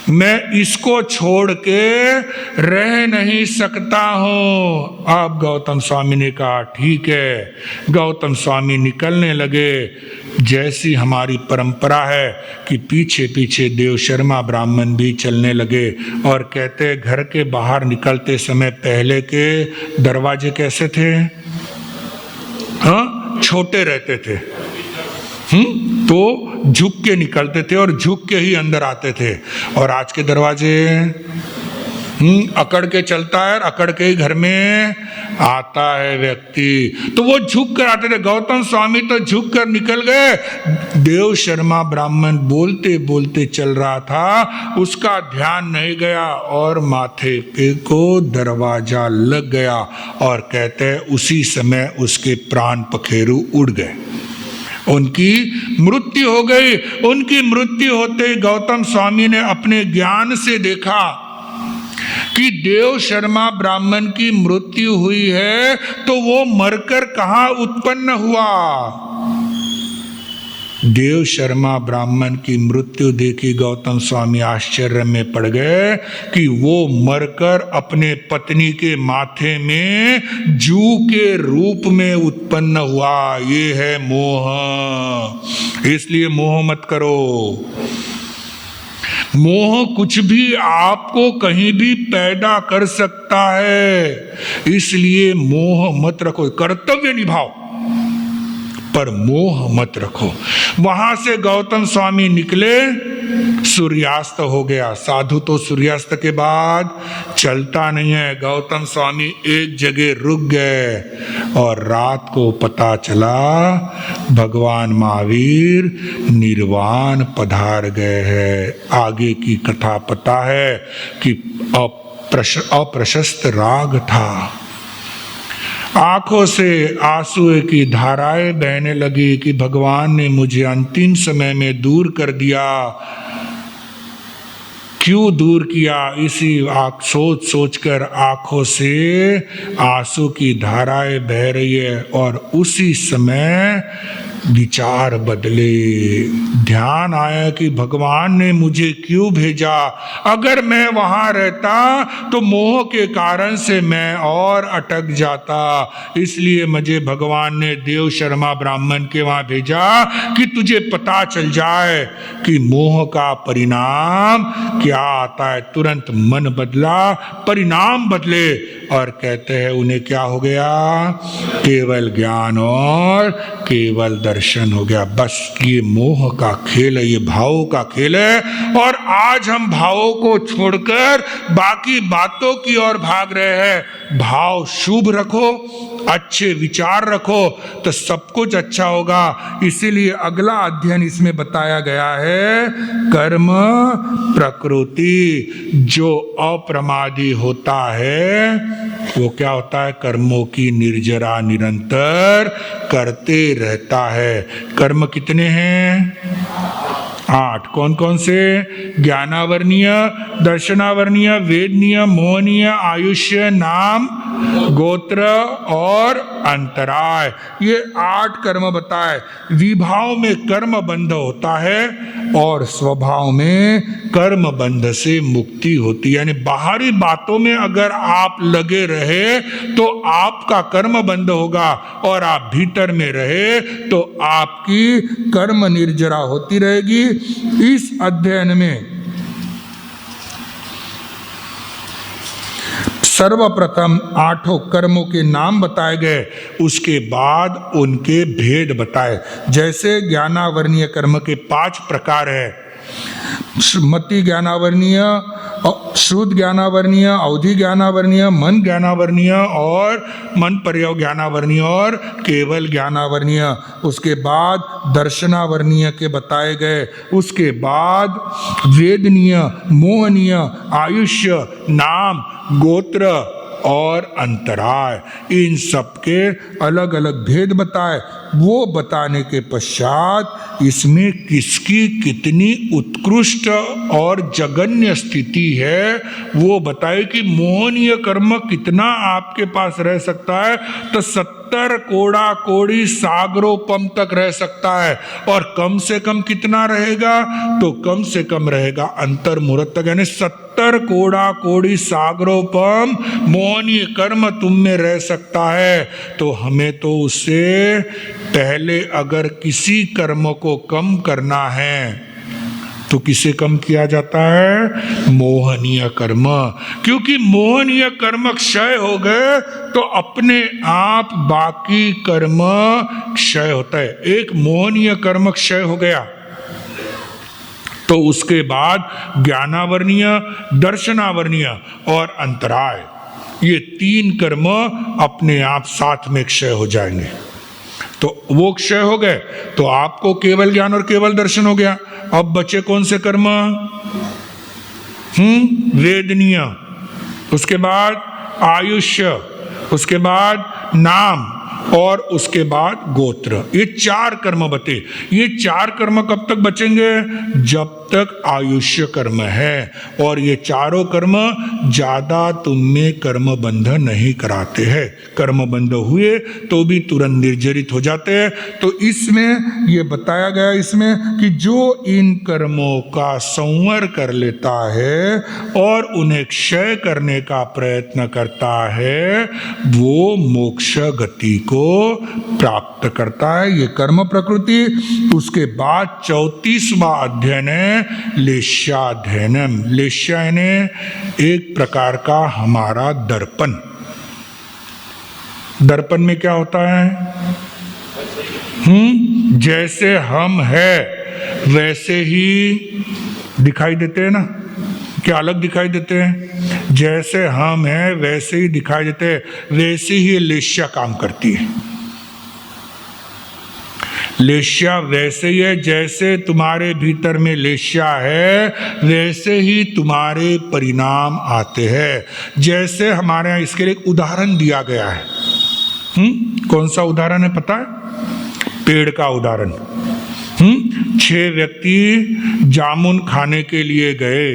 S1: मैं इसको छोड़ के रह नहीं सकता हूं। अब गौतम स्वामी ने कहा ठीक है। गौतम स्वामी निकलने लगे। जैसी हमारी परंपरा है कि पीछे पीछे देव शर्मा ब्राह्मण भी चलने लगे, और कहते घर के बाहर निकलते समय पहले के दरवाजे कैसे थे? हाँ, छोटे रहते थे। तो झुक के निकलते थे और झुक के ही अंदर आते थे। और आज के दरवाजे अकड़ के चलता है, अकड़ के ही घर में आता है व्यक्ति। तो वो झुक कर आते थे। गौतम स्वामी तो झुक कर निकल गए। देव शर्मा ब्राह्मण बोलते बोलते चल रहा था, उसका ध्यान नहीं गया और माथे पे को दरवाजा लग गया। और कहते उसी समय उसके प्राण पखेरु उड़ गए, उनकी मृत्यु हो गई। उनकी मृत्यु होते गौतम स्वामी ने अपने ज्ञान से देखा कि देव शर्मा ब्राह्मण की मृत्यु हुई है, तो वो मरकर कहां उत्पन्न हुआ। देव शर्मा ब्राह्मण की मृत्यु देखी गौतम स्वामी आश्चर्य में पड़ गए कि वो मरकर अपने पत्नी के माथे में जू के रूप में उत्पन्न हुआ। ये है मोह। इसलिए मोह मत करो। मोह कुछ भी आपको कहीं भी पैदा कर सकता है, इसलिए मोह मत रखो। कर्तव्य निभाओ पर मोह मत रखो। वहां से गौतम स्वामी निकले, सूर्यास्त हो गया। साधु तो सूर्यास्त के बाद चलता नहीं है। गौतम स्वामी एक जगह रुक गए और रात को पता चला भगवान महावीर निर्वाण पधार गए हैं। आगे की कथा पता है कि अप्रशस्त राग था। आंखों से आंसू की धाराएं बहने लगी कि भगवान ने मुझे अंतिम समय में दूर कर दिया। क्यों दूर किया, इसी सोच सोचकर आंखों से आंसू की धाराएं बह रही है। और उसी समय विचार बदले, ध्यान आया कि भगवान ने मुझे क्यों भेजा। अगर मैं वहां रहता तो मोह के कारण से मैं और अटक जाता, इसलिए मुझे भगवान ने देव शर्मा ब्राह्मण के वहां भेजा कि तुझे पता चल जाए कि मोह का परिणाम क्या आता है। तुरंत मन बदला, परिणाम बदले, और कहते हैं उन्हें क्या हो गया, केवल ज्ञान और केवल दर्शन हो गया। बस ये मोह का खेल है, ये भावों का खेल है, और आज हम भावों को छोड़कर बाकी बातों की ओर भाग रहे हैं। भाव शुभ रखो, अच्छे विचार रखो तो सब कुछ अच्छा होगा। इसीलिए अगला अध्ययन इसमें बताया गया है, कर्म प्रकृति। जो अप्रमादी होता है वो क्या होता है, कर्मों की निर्जरा निरंतर करते रहता है। कर्म कितने हैं, 8। कौन कौन से, ज्ञानावर्णीय, दर्शनावर्णीय, वेदनीय, मोहनीय, आयुष्य, नाम, गोत्र और अंतराय। ये 8 कर्म बताए। विभाव में कर्म बंध होता है और स्वभाव में कर्म बंध से मुक्ति होती है। यानी बाहरी बातों में अगर आप लगे रहे तो आपका कर्म बंध होगा, और आप भीतर में रहे तो आपकी कर्म निर्जरा होती रहेगी। इस अध्ययन में सर्वप्रथम 8 कर्मों के नाम बताए गए, उसके बाद उनके भेद बताए। जैसे ज्ञानावर्णीय कर्म के 5 प्रकार है, मति ज्ञानावर्णीय, शुद्ध ज्ञानावर्णीय, अवधि ज्ञानावर्णीय, मन ज्ञानावर्णीय और मन पर्यव ज्ञानावर्णीय और केवल ज्ञानावर्णीय। उसके बाद दर्शनावर्णीय के बताए गए, उसके बाद वेदनीय, मोहनीय, आयुष्य, नाम, गोत्र और अंतराय, इन सबके अलग अलग भेद बताए। वो बताने के पश्चात इसमें किसकी कितनी उत्कृष्ट और जघन्य स्थिति है वो बताए कि मोहनीय कर्म कितना आपके पास रह सकता है, तो 70 कोड़ा कोड़ी सागरोपम तक रह सकता है। और कम से कम कितना रहेगा, तो कम से कम रहेगा अंतर्मुहूर्त तक, यानी 70 कोड़ा कोड़ी सागरोपम मोहनीय कर्म तुम में रह सकता है। तो हमें तो उससे पहले अगर किसी कर्म को कम करना है तो किसे कम किया जाता है, मोहनीय कर्म। क्योंकि मोहनीय कर्म क्षय हो गए तो अपने आप बाकी कर्म क्षय होता है। एक मोहनीय कर्म क्षय हो गया तो उसके बाद ज्ञानावर्णीय, दर्शनावर्णीय और अंतराय, ये 3 कर्म अपने आप साथ में क्षय हो जाएंगे। तो वो क्षय हो गए तो आपको केवल ज्ञान और केवल दर्शन हो गया। अब बचे कौन से कर्म, वेदनीय, उसके बाद आयुष्य, उसके बाद नाम और उसके बाद गोत्र। ये 4 कर्म बचे। ये 4 कर्म कब तक बचेंगे, जब तक आयुष्य कर्म है। और ये चारों कर्म ज्यादा तुम में कर्म बंध नहीं कराते हैं। कर्म बंध हुए तो भी तुरंत निर्जरित हो जाते हैं। तो इसमें ये बताया गया इसमें कि जो इन कर्मों का संवर कर लेता है और उन्हें क्षय करने का प्रयत्न करता है वो मोक्ष गति को प्राप्त करता है। ये कर्म प्रकृति। उसके बाद 34वां अध्ययन है लेश्याध्ययनम। लेश्या यानी एक प्रकार का हमारा दर्पण। दर्पण में क्या होता है, जैसे हम है वैसे ही दिखाई देते हैं ना, क्या अलग दिखाई देते हैं, जैसे हम हैं वैसे ही दिखाई देते हैं। वैसे ही लेश्या काम करती है। लेश्या वैसे ही है, जैसे तुम्हारे भीतर में लेश्या है वैसे ही तुम्हारे परिणाम आते हैं। जैसे हमारे यहाँ इसके लिए एक उदाहरण दिया गया है। कौन सा उदाहरण है पता है, पेड़ का उदाहरण। 6 व्यक्ति जामुन खाने के लिए गए।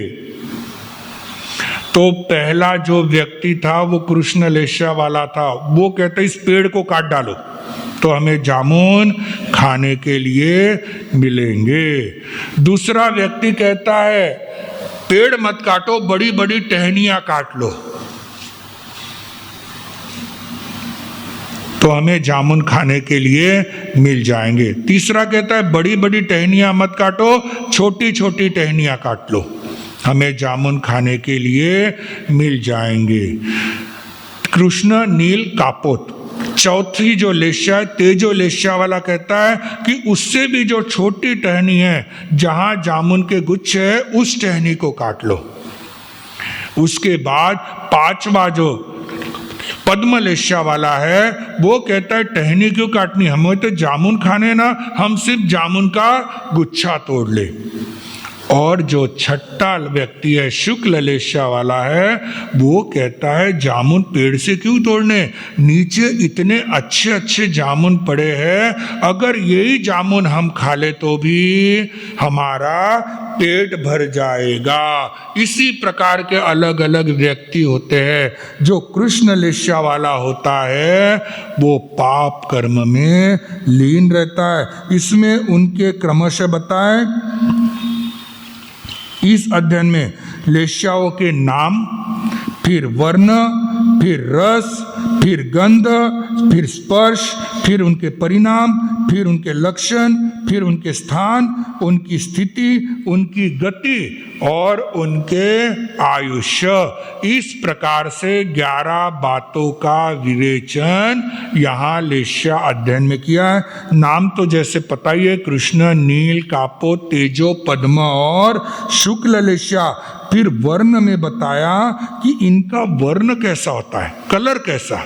S1: तो पहला जो व्यक्ति था वो कृष्ण लेशा वाला था, वो कहता इस पेड़ को काट डालो तो हमें जामुन खाने के लिए मिलेंगे। दूसरा व्यक्ति कहता है पेड़ मत काटो, बड़ी बड़ी टहनियां काट लो तो हमें जामुन खाने के लिए मिल जाएंगे। तीसरा कहता है बड़ी बड़ी टहनियां मत काटो, छोटी छोटी टहनियां काट लो, हमें जामुन खाने के लिए मिल जाएंगे। कृष्ण नील कापोत। चौथी जो लेशा है, तेजो लेशा वाला कहता है कि उससे भी जो छोटी टहनी है, जहां जामुन के गुच्छे है, उस टहनी को काट लो। उसके बाद पांचवा जो पद्म लेशा वाला है, वो कहता है टहनी क्यों काटनी, हमें तो जामुन खाने ना, हम सिर्फ जामुन का गुच्छा तोड़ ले। और जो छठा व्यक्ति है शुक्ल लेशा वाला है, वो कहता है जामुन पेड़ से क्यों तोड़ने, नीचे इतने अच्छे अच्छे जामुन पड़े हैं, अगर यही जामुन हम खा ले तो भी हमारा पेट भर जाएगा। इसी प्रकार के अलग अलग व्यक्ति होते हैं। जो कृष्ण लेशा वाला होता है वो पाप कर्म में लीन रहता है। इसमें उनके क्रमशः बताए इस अध्ययन में लेश्याओं के नाम, फिर वर्ण, फिर रस, फिर गंध, फिर स्पर्श, फिर उनके परिणाम, फिर उनके लक्षण, फिर उनके स्थान, उनकी स्थिति, उनकी गति और उनके आयुष्य, इस प्रकार से 11 बातों का विवेचन यहाँ लेश्या अध्ययन में किया है। नाम तो जैसे पता ही है, कृष्ण, नील, कापो, तेजो, पद्म और शुक्ल लेश्या। फिर वर्ण में बताया कि इनका वर्ण कैसा होता है, कलर कैसा,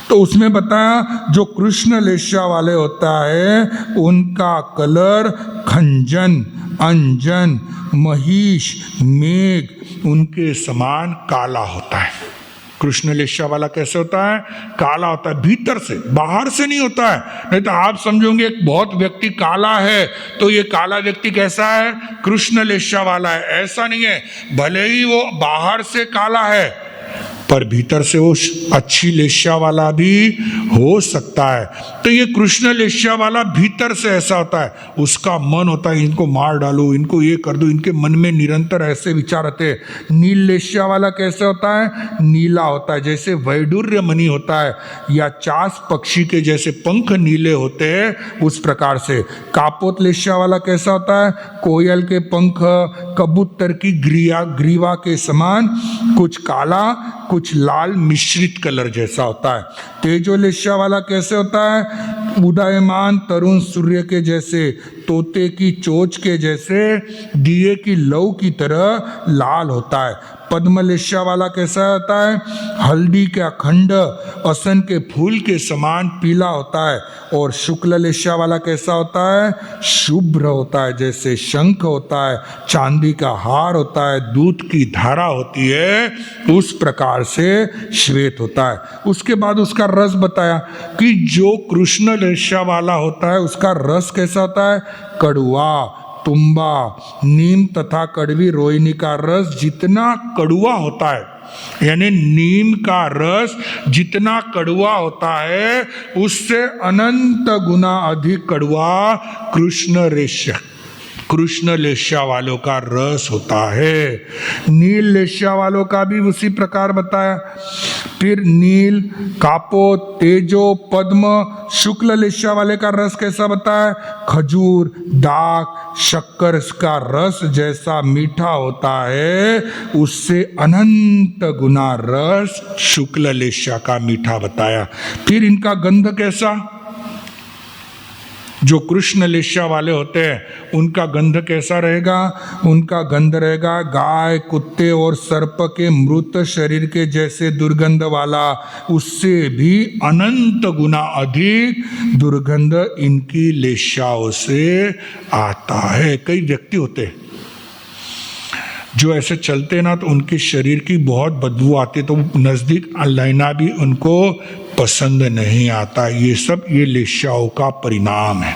S1: तो उसमें बताया जो कृष्ण लेशा वाले होता है उनका कलर खंजन, अंजन, महिष, मेघ उनके समान काला होता है। कृष्ण लेशा वाला कैसे होता है, काला होता है, भीतर से, बाहर से नहीं होता है। नहीं तो आप समझोगे एक बहुत व्यक्ति काला है तो ये काला व्यक्ति कैसा है, कृष्ण लेशा वाला है, ऐसा नहीं है। भले ही वो बाहर से काला है पर भीतर से वो अच्छी लेशा वाला भी हो सकता है। तो ये कृष्ण लेशा वाला भीतर से ऐसा होता है, उसका मन होता है इनको मार डालो, इनको ये कर दो, इनके मन में निरंतर ऐसे विचार रहते हैं। नील लेशा वाला कैसे होता है, नीला होता है, जैसे वैडूर्य मणि होता है या चास पक्षी के जैसे पंख नीले होते हैं, उस प्रकार से। कापोत लेशा वाला कैसा होता है, कोयल के पंख, कबूतर की ग्रीवा के समान, कुछ काला कुछ लाल मिश्रित कलर जैसा होता है। तेजो लेशा वाला कैसे होता है, उदयमान तरुण सूर्य के जैसे, तोते की चोंच के जैसे, दिए की लौ की तरह लाल होता है। पद्म लेशा वाला कैसा होता है, हल्दी का खंड असन के फूल के समान पीला होता है। और शुक्ल लेशा वाला कैसा होता है, शुभ्र होता है, जैसे शंख होता है, चांदी का हार होता है, दूध की धारा होती है, उस प्रकार से श्वेत होता है। उसके बाद उसका रस बताया कि जो कृष्ण लेशा वाला होता है उसका रस कैसा होता है, कड़वा, तुम्बा, नीम तथा कड़वी रोहिणी का रस जितना कड़वा होता है, यानी नीम का रस जितना कड़वा होता है उससे अनंत गुना अधिक कड़वा कृष्ण लेशा वालों का रस होता है। नील लेशा वालों का भी उसी प्रकार बताया। फिर नील, कापो, तेजो, पद्म, शुक्ल लेशा वाले का रस कैसा बताया, खजूर, दाख, शक्कर का रस जैसा मीठा होता है, उससे अनंत गुना रस शुक्ल लेशा का मीठा बताया। फिर इनका गंध कैसा, जो कृष्ण लेशा वाले होते हैं उनका गंध कैसा रहेगा, उनका गंध रहेगा गाय, कुत्ते और सर्प के मृत शरीर के जैसे दुर्गंध वाला, उससे भी अनंत गुना अधिक दुर्गंध इनकी लेशाओं से आता है। कई व्यक्ति होते हैं जो ऐसे चलते ना तो उनके शरीर की बहुत बदबू आती है, तो नजदीक लेना भी उनको पसंद नहीं आता। ये सब ये लेशाओं का परिणाम है।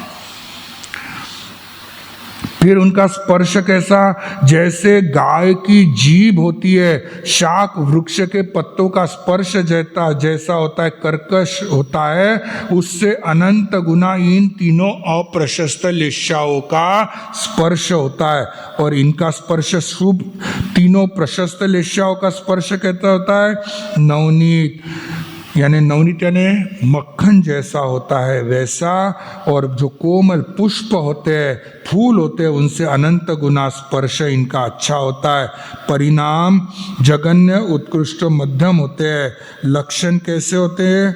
S1: फिर उनका स्पर्श कैसा, जैसे गाय की जीभ होती है, शाक वृक्ष के पत्तों का स्पर्श जैसा होता है, कर्कश होता है, उससे अनंत गुना इन तीनों अप्रशस्त लेशाओं का स्पर्श होता है। और इनका स्पर्श शुभ, तीनों प्रशस्त लेशाओं का स्पर्श कैसा होता है, नवनीत यानी मक्खन जैसा होता है वैसा। और जो कोमल पुष्प होते हैं, फूल होते हैं, उनसे अनंत गुना स्पर्श इनका अच्छा होता है। परिणाम जगन्य, उत्कृष्ट, मध्यम होते हैं। लक्षण कैसे होते हैं,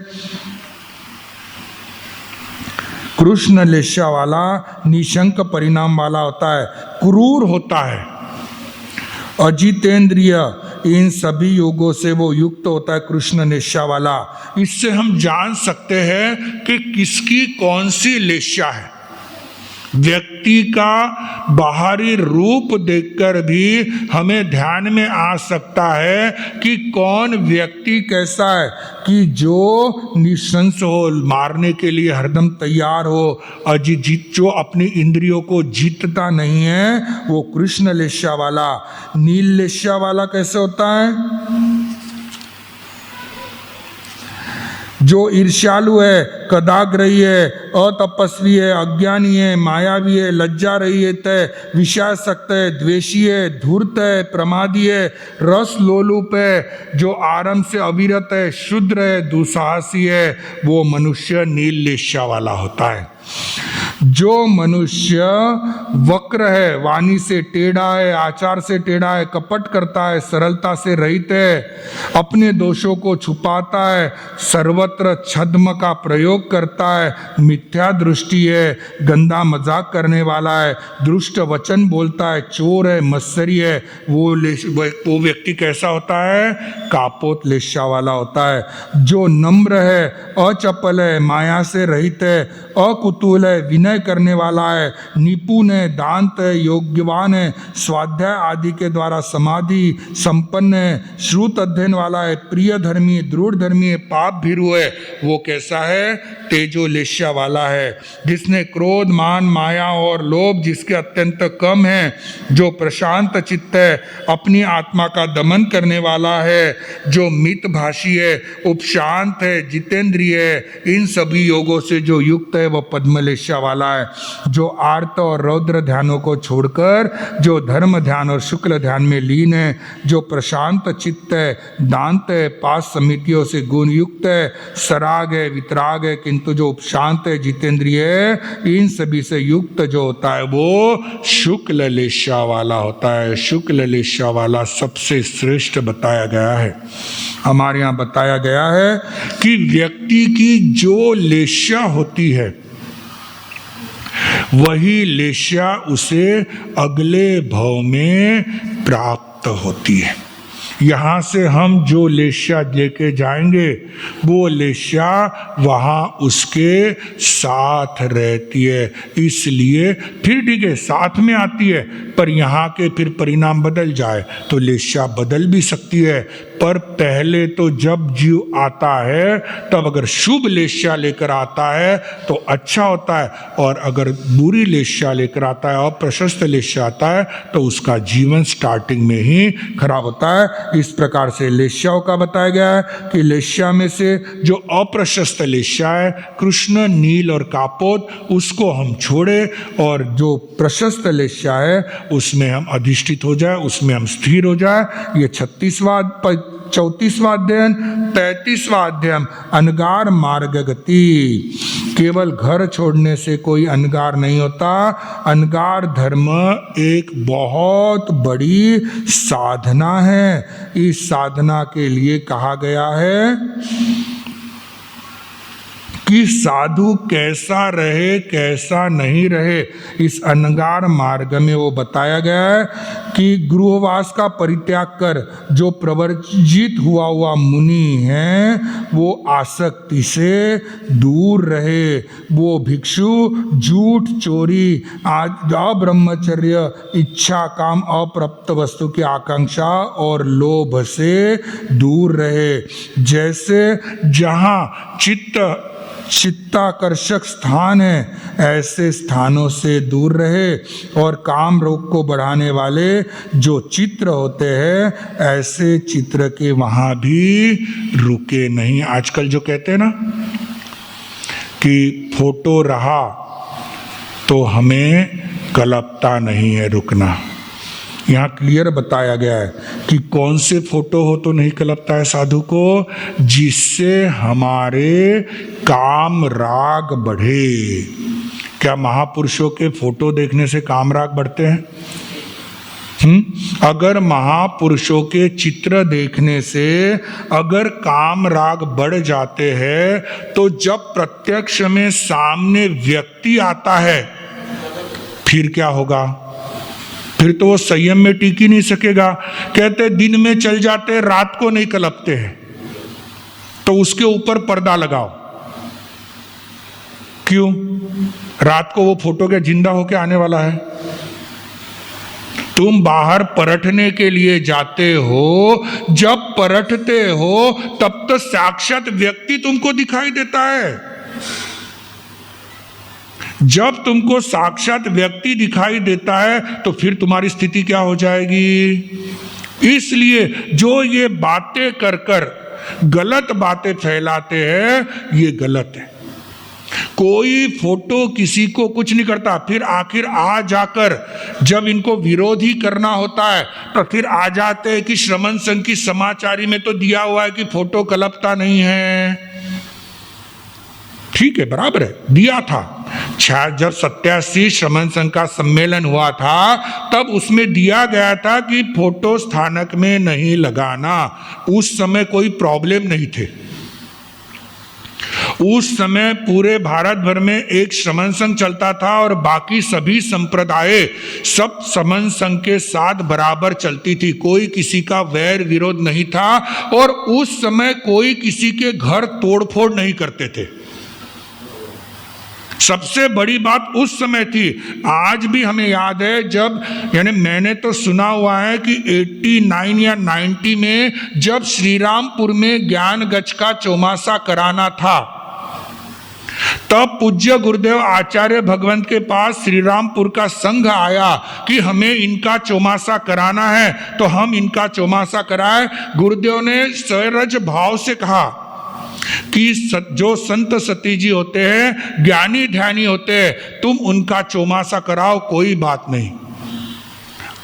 S1: कृष्ण लेशा वाला निशंक परिणाम वाला होता है, क्रूर होता है, अजितेंद्रिय, इन सभी योगों से वो युक्त होता है कृष्ण लेशा वाला। इससे हम जान सकते हैं कि किसकी कौन सी लेशा है। व्यक्ति का बाहरी रूप देखकर भी हमें ध्यान में आ सकता है कि कौन व्यक्ति कैसा है, कि जो निशंस हो, मारने के लिए हरदम तैयार हो, जो अपनी इंद्रियों को जीतता नहीं है, वो कृष्ण लेशा वाला। नील लेशा वाला कैसे होता है, जो ईर्ष्यालु है, कदाग्रही है, अतपस्वी है, अज्ञानी है, मायावी है, लज्जा रहित है, विषयासक्त है, द्वेषी है, धूर्त है, प्रमादी है, रस लोलुप है, जो आरंभ से अविरत है, शुद्र है, दुस्साहसी है, वो मनुष्य नील लेशा वाला होता है। जो मनुष्य वक्र है, वाणी से टेढ़ा है, आचार से टेढ़ा है, कपट करता है, सरलता से रहित है, अपने दोषों को छुपाता है, सर्वत्र छद्म का प्रयोग करता है, मिथ्या दृष्टि है, गंदा मजाक करने वाला है, दुष्ट वचन बोलता है, चोर है, मत्सरी है, वो व्यक्ति कैसा होता है, कापोत लेशा वाला होता है। जो नम्र है, अचपल है, माया से रहित है, अकुतूल है, विनय करने वाला है, निपुण है, दांत है, योग्यवान है, स्वाध्याय आदि के द्वारा समाधि संपन्न है, श्रुत अध्ययन वाला है, प्रिय धर्मी, दृढ़ धर्मी है, पाप भीरु है, वो कैसा है, तेजो लेशा वाला है। जिसने क्रोध, मान, माया और लोभ जिसके अत्यंत कम है, जो प्रशांत चित्त है, अपनी आत्मा का दमन करने वाला है, जो मित भाषी है, उपशांत है, जितेंद्रिय है, इन सभी योगों से जो युक्त है, वह पद्मलेशा वाला है। जो आर्त और रौद्र ध्यानों को छोड़कर जो धर्म ध्यान और शुक्ल ध्यान में लीन है, जो प्रशांत चित्त है, दांत है, पास समितियों से गुण युक्त है, सराग है, वितराग है, किंतु जो उपशांत है, जितेंद्रिय है, इन सभी से युक्त जो होता है, वो शुक्ल लेशा वाला होता है। शुक्ल लेशा वाला सबसे श्रेष्ठ बताया गया है। हमारे यहाँ बताया गया है कि व्यक्ति की जो लेशा होती है, वही लेशा उसे अगले भव में प्राप्त होती है। यहाँ से हम जो लेशा लेके जाएंगे, वो लेशा वहाँ उसके साथ रहती है। इसलिए फिर ठीक है, साथ में आती है, पर यहाँ के फिर परिणाम बदल जाए तो लेशा बदल भी सकती है। पर पहले तो जब जीव आता है, तब अगर शुभ लेशा लेकर आता है तो अच्छा होता है, और अगर बुरी लेशा लेकर आता है, अप्रशस्त लेशा आता है, तो उसका जीवन स्टार्टिंग में ही खराब होता है। इस प्रकार से लेश्याओं का बताया गया है कि लेश्या में से जो अप्रशस्त लेश्या है, कृष्ण, नील और कापोत, उसको हम छोड़े, और जो प्रशस्त लेश्या है उसमें हम अधिष्ठित हो जाए, उसमें हम स्थिर हो जाए। ये 34वां अध्ययन। 35वां अध्ययन, अनगार मार्ग गति। केवल घर छोड़ने से कोई अनगार नहीं होता। अनगार धर्म एक बहुत बड़ी साधना है। इस साधना के लिए कहा गया है कि साधु कैसा रहे कैसा नहीं रहे। इस अनगार मार्ग में वो बताया गया है कि गृहवास का परित्याग कर जो प्रवर्जित हुआ मुनि है, वो आसक्ति से दूर रहे। वो भिक्षु झूठ, चोरी, अब्रह्मचर्य, इच्छा, काम, अप्राप्त वस्तु की आकांक्षा और लोभ से दूर रहे। जैसे जहाँ चित्त चित्ताकर्षक स्थान है, ऐसे स्थानों से दूर रहे। और काम रोग को बढ़ाने वाले जो चित्र होते हैं, ऐसे चित्र के वहां भी रुके नहीं। आजकल जो कहते हैं ना कि फोटो रहा तो हमें कल्पता नहीं है रुकना, यहाँ क्लियर बताया गया है कि कौन से फोटो हो तो नहीं कल्पता है साधु को, जिससे हमारे काम राग बढ़े। क्या महापुरुषों के फोटो देखने से काम राग बढ़ते हैं? अगर महापुरुषों के चित्र देखने से अगर काम राग बढ़ जाते हैं, तो जब प्रत्यक्ष में सामने व्यक्ति आता है फिर क्या होगा? फिर तो वो संयम में टिक ही नहीं सकेगा। कहते दिन में चल जाते, रात को नहीं कल्पते हैं, तो उसके ऊपर पर्दा लगाओ। क्यों? रात को वो फोटो क्या जिंदा होके आने वाला है? तुम बाहर परखने के लिए जाते हो, जब परखते हो तब तो साक्षात व्यक्ति तुमको दिखाई देता है। जब तुमको साक्षात व्यक्ति दिखाई देता है तो फिर तुम्हारी स्थिति क्या हो जाएगी? इसलिए जो ये बातें कर कर गलत बातें फैलाते हैं, ये गलत है। कोई फोटो किसी को कुछ नहीं करता, फिर आखिर आ जाकर जब इनको विरोध ही करना होता है तो फिर आ जाते हैं कि श्रमण संघ की समाचारी में तो दिया हुआ है कि फोटो कल्पता नहीं है। ठीक है, बराबर है, दिया था। जब 87 श्रमण संघ का सम्मेलन हुआ था तब उसमें दिया गया था कि फोटो स्थानक में नहीं लगाना। उस समय कोई प्रॉब्लम नहीं थे। उस समय पूरे भारत भर में एक श्रमण संघ चलता था और बाकी सभी संप्रदाय सब श्रमण संघ के साथ बराबर चलती थी। कोई किसी का वैर विरोध नहीं था और उस समय कोई किसी के घर तोड़फोड़ नहीं करते थे। सबसे बड़ी बात उस समय थी। आज भी हमें याद है जब, यानी मैंने तो सुना हुआ है कि 89 या 90 में जब श्रीरामपुर में ज्ञान गज का चौमासा कराना था, तब पूज्य गुरुदेव आचार्य भगवंत के पास श्रीरामपुर का संघ आया कि हमें इनका चौमासा कराना है, तो हम इनका चौमासा कराए। गुरुदेव ने सहज भाव से कहा कि जो संत सती जी होते हैं, ज्ञानी ध्यानी होते हैं, तुम उनका चौमासा कराओ, कोई बात नहीं।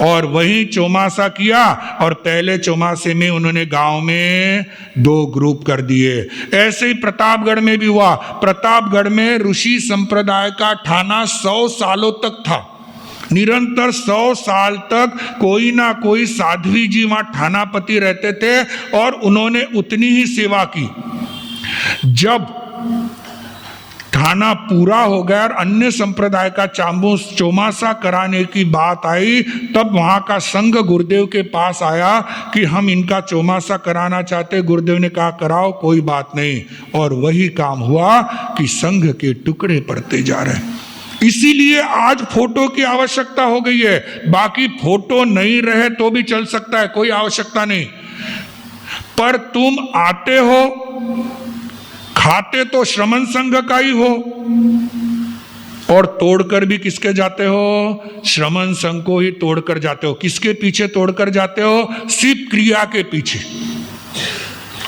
S1: और वही चौमासा किया और पहले चौमासे में उन्होंने गांव में 2 ग्रुप कर दिए। ऐसे ही प्रतापगढ़ में भी हुआ। प्रतापगढ़ में ऋषि संप्रदाय का ठाना 100 सालों तक था। निरंतर 100 साल तक कोई ना कोई साध्वी जी वहां ठानापति रहते थे और उन्होंने उतनी ही सेवा की। जब ठाना पूरा हो गया और अन्य संप्रदाय का चौमासा कराने की बात आई, तब वहां का संघ गुरुदेव के पास आया कि हम इनका चौमासा कराना चाहते। गुरुदेव ने कहा कराओ, कोई बात नहीं। और वही काम हुआ कि संघ के टुकड़े पड़ते जा रहे हैं। इसीलिए आज फोटो की आवश्यकता हो गई है। बाकी फोटो नहीं रहे तो भी चल सकता है, कोई आवश्यकता नहीं। पर तुम आते हो, खाते तो श्रमण संघ का ही हो और तोड़कर भी किसके जाते हो? श्रमण संघ को ही तोड़कर जाते हो। किसके पीछे तोड़कर जाते हो? सिर्फ क्रिया के पीछे।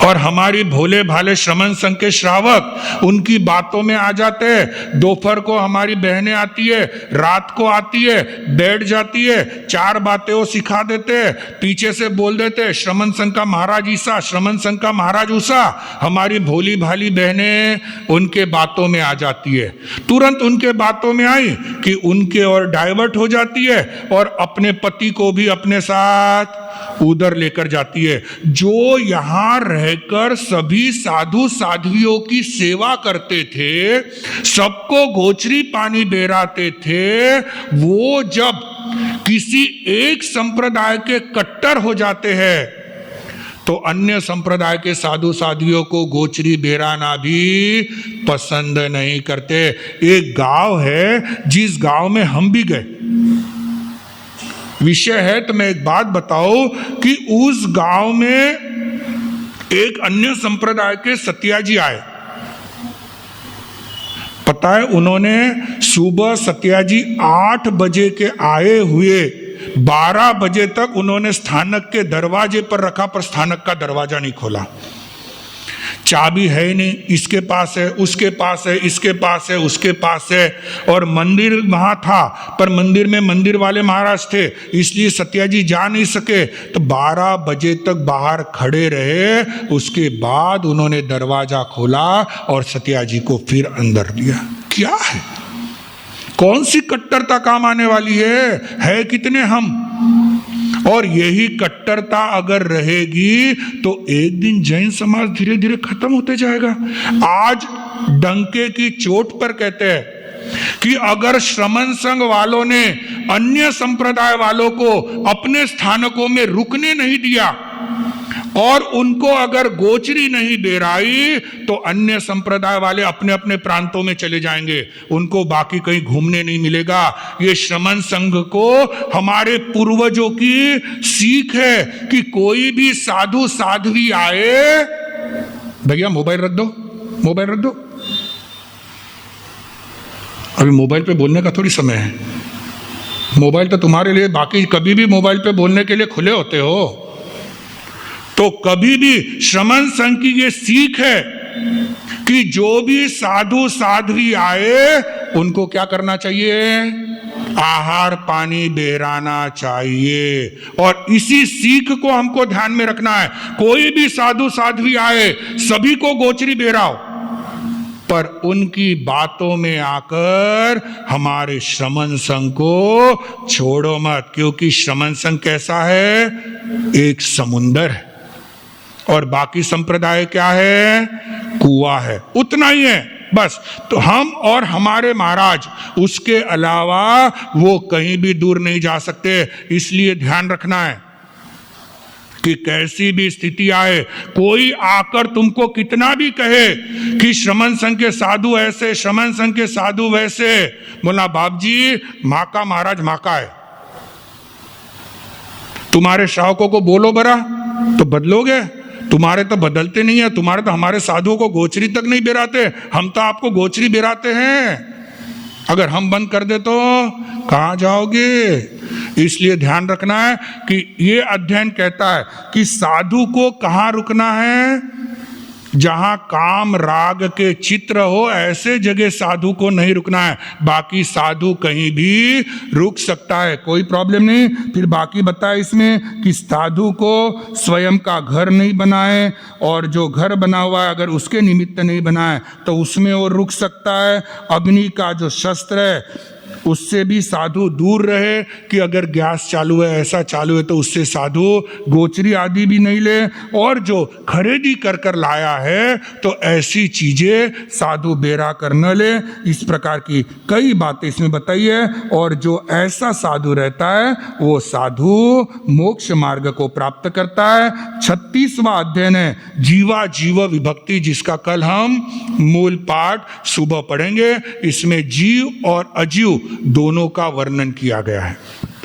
S1: और हमारी भोले भाले श्रमण संघ के श्रावक उनकी बातों में आ जाते हैं। दोपहर को हमारी बहनें आती है, रात को आती है, बैठ जाती है, 4 बातें वो सिखा देते हैं, पीछे से बोल देते हैं श्रमण संघ का महाराज ईसा, श्रमण संघ का महाराज ऊसा। हमारी भोली भाली बहनें उनके बातों में आ जाती है। तुरंत उनके बातों में आई कि उनके और डाइवर्ट हो जाती है और अपने पति को भी अपने साथ उधर लेकर जाती है। जो यहाँ रहकर सभी साधु साध्वियों की सेवा करते थे, सबको गोचरी पानी बेराते थे, वो जब किसी एक संप्रदाय के कट्टर हो जाते हैं तो अन्य संप्रदाय के साधु साध्वियों को गोचरी बेराना भी पसंद नहीं करते। एक गांव है जिस गांव में हम भी गए, विषय है तो मैं एक बात बताऊं कि उस गांव में एक अन्य संप्रदाय के सतिया जी आए पता है उन्होंने सुबह सत्याजी 8 बजे के आए हुए 12 बजे तक उन्होंने स्थानक के दरवाजे पर रखा, पर स्थानक का दरवाजा नहीं खोला। चाबी है ही नहीं, इसके पास है, उसके पास है, इसके पास है, उसके पास है। और मंदिर वहां था, पर मंदिर में मंदिर वाले महाराज थे, इसलिए सत्याजी जा नहीं सके। तो 12 बजे तक बाहर खड़े रहे, उसके बाद उन्होंने दरवाजा खोला और सत्याजी को फिर अंदर लिया। क्या है, कौन सी कट्टरता काम आने वाली है कितने हम। और यही कट्टरता अगर रहेगी तो एक दिन जैन समाज धीरे धीरे खत्म होते जाएगा। आज डंके की चोट पर कहते हैं कि अगर श्रमण संघ वालों ने अन्य संप्रदाय वालों को अपने स्थानकों में रुकने नहीं दिया और उनको अगर गोचरी नहीं दे रही, तो अन्य संप्रदाय वाले अपने अपने प्रांतों में चले जाएंगे, उनको बाकी कहीं घूमने नहीं मिलेगा। ये श्रमण संघ को हमारे पूर्वजों की सीख है कि कोई भी साधु साध्वी आए, भैया मोबाइल रख दो, मोबाइल रख दो, अभी मोबाइल पे बोलने का थोड़ी समय है। मोबाइल तो तुम्हारे लिए, बाकी कभी भी मोबाइल पे बोलने के लिए खुले होते हो। तो कभी भी श्रमण संघ की ये सीख है कि जो भी साधु साध्वी आए उनको क्या करना चाहिए, आहार पानी बेराना चाहिए। और इसी सीख को हमको ध्यान में रखना है। कोई भी साधु साध्वी आए, सभी को गोचरी बेराओ, पर उनकी बातों में आकर हमारे श्रमण संघ को छोड़ो मत, क्योंकि श्रमण संघ कैसा है, एक समुंदर है और बाकी संप्रदाय क्या है, कुआं है, उतना ही है बस। तो हम और हमारे महाराज, उसके अलावा वो कहीं भी दूर नहीं जा सकते। इसलिए ध्यान रखना है कि कैसी भी स्थिति आए, कोई आकर तुमको कितना भी कहे कि श्रमण संघ के साधु ऐसे, श्रमण संघ के साधु वैसे, बोला बाप जी माँ का महाराज माँ का है, तुम्हारे शावकों को बोलो बरा तो बदलोगे, तुम्हारे तो बदलते नहीं है, तुम्हारे तो हमारे साधुओं को गोचरी तक नहीं बेराते, हम तो आपको गोचरी बेराते हैं। अगर हम बंद कर दे तो कहाँ जाओगे। इसलिए ध्यान रखना है कि ये अध्ययन कहता है कि साधु को कहाँ रुकना है, जहां काम राग के चित्र हो, ऐसे जगह साधु को नहीं रुकना है। बाकी साधु कहीं भी रुक सकता है, कोई प्रॉब्लम नहीं। फिर बाकी बताया इसमें कि साधु को स्वयं का घर नहीं बनाए, और जो घर बना हुआ है अगर उसके निमित्त नहीं बनाए तो उसमें वो रुक सकता है। अग्नि का जो शस्त्र है उससे भी साधु दूर रहे, कि अगर गैस चालू है, ऐसा चालू है, तो उससे साधु गोचरी आदि भी नहीं ले। और जो खरीदी कर कर लाया है तो ऐसी चीजें साधु बेरा कर न ले। इस प्रकार की कई बातें इसमें बताई है। और जो ऐसा साधु रहता है वो साधु मोक्ष मार्ग को प्राप्त करता है। 36वां अध्ययन है जीवा जीव विभक्ति, जिसका कल हम मूल पाठ सुबह पढ़ेंगे। इसमें जीव और अजीव दोनों का वर्णन किया गया है।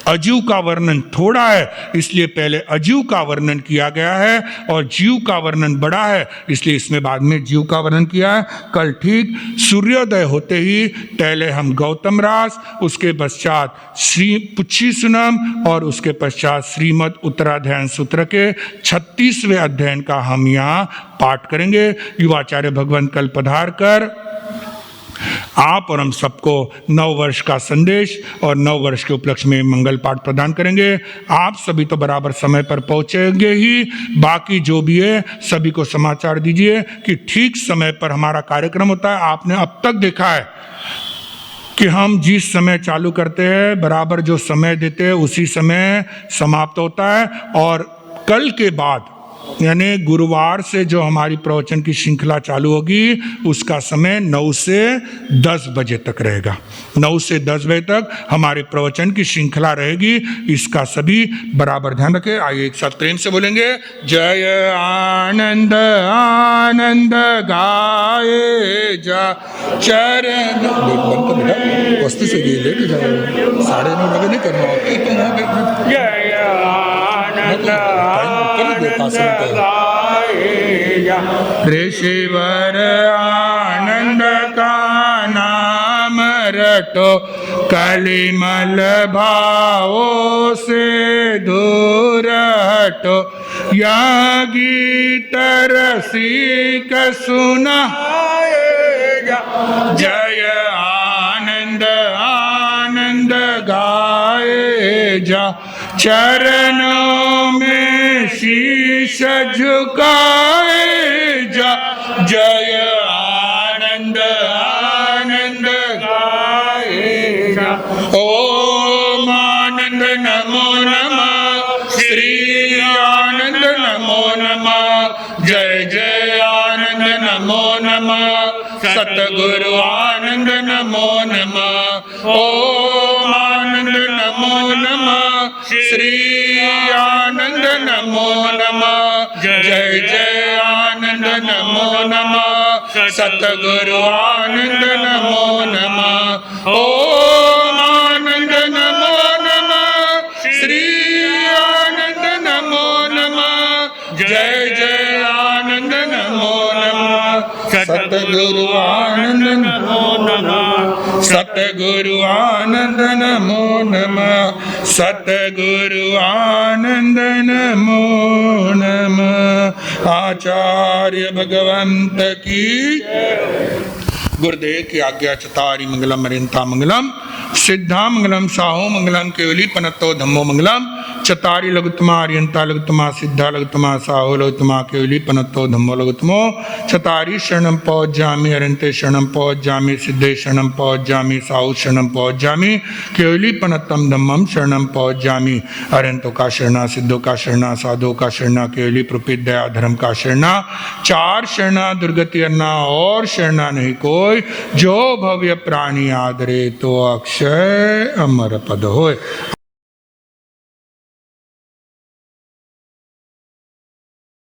S1: अजीव का वर्णन थोड़ा है, इसलिए पहले अजीव का वर्णन किया गया है, और जीव का वर्णन बड़ा है, इसलिए इसमें बाद में जीव का वर्णन किया है। कल ठीक सूर्योदय होते ही पहले हम गौतम रास, उसके पश्चात श्री पुच्छी सुनम, और उसके पश्चात श्रीमद उत्तराध्यायन सूत्र के 36वें अध्ययन का हम यहाँ पाठ करेंगे। युवाचार्य भगवंत कल पधार कर आप और हम सबको नव वर्ष का संदेश और नव वर्ष के उपलक्ष्य में मंगल पाठ प्रदान करेंगे। आप सभी तो बराबर समय पर पहुंचेंगे ही, बाकी जो भी है सभी को समाचार दीजिए कि ठीक समय पर हमारा कार्यक्रम होता है। आपने अब तक देखा है कि हम जिस समय चालू करते हैं बराबर जो समय देते हैं उसी समय समाप्त होता है। और कल के बाद यानी गुरुवार से जो हमारी प्रवचन की श्रृंखला चालू होगी उसका समय 9 से 10 बजे तक रहेगा। 9 से 10 बजे तक हमारे प्रवचन की श्रृंखला रहेगी, इसका सभी बराबर ध्यान रखें। आइए एक साथ प्रेम से बोलेंगे, जय आनंद आनंद गाए जा चरण। वस्तु से ये लेके जाओ, 9:30 लगे नहीं करना।
S2: जय आनंद
S1: ऋषिवर आनंद का नाम हटो, कलिमल भावों से दूर हटो, यह गीत रसिक सुनाएगा, जय आनंद आनंद गाए जा, चरणों में शीश झुकाए जा, जय आनंद आनंद गाए जा। ओम आनंद नमो नमः, श्री आनंद नमो नमः, जय जय आनंद नमो नमः, सतगुरु आनंद नमो नमः। ओम आनंद नमो नमः, श्री आनंद नमो नमः, जय जय आनंद नमो नमः, सतगुरु आनंद नमो नमः। ओम आनंद नमो नमः, श्री आनंद नमो नमः, जय जय आनंद नमो नमः, सतगुरु आनंद नमो नमः, सतगुरु आनंद नमो नमः, सतगुरु आनंद नमो नमः। आचार्य भगवंत की गुरुदेव की आज्ञा चतारी मंगलम अरिंता मंगलम, सिद्धा मंगलम साहो मंगलम, केवली पनतो धम्मो मंगलम, चतारी लघुत्तमा अरियंता लघुत्तमा, सिद्धा लघुत्तमा, साहो लघुत्तमा, केवली पनतो धम्मो लघुत्तमो, चतारी शरणम पहुँच जामी, अरियंते शरणम पहुँच जामी, सिद्धे शरणम पहुँच जामी, साहु शरणम पहुँच जामी, केवली पनत्तम धम्मम शरणम पहुँच जामी। अरियंतों का शरणा, सिद्धों का शरणा, साधुओं का शरणा, केवली प्रपीत दया धर्म का शरणा, चार शरणा दुर्गति अन्ना और शरणा नहीं कोई, जो भव्य प्राणी आदरे तो अक्षय अमर पद होय।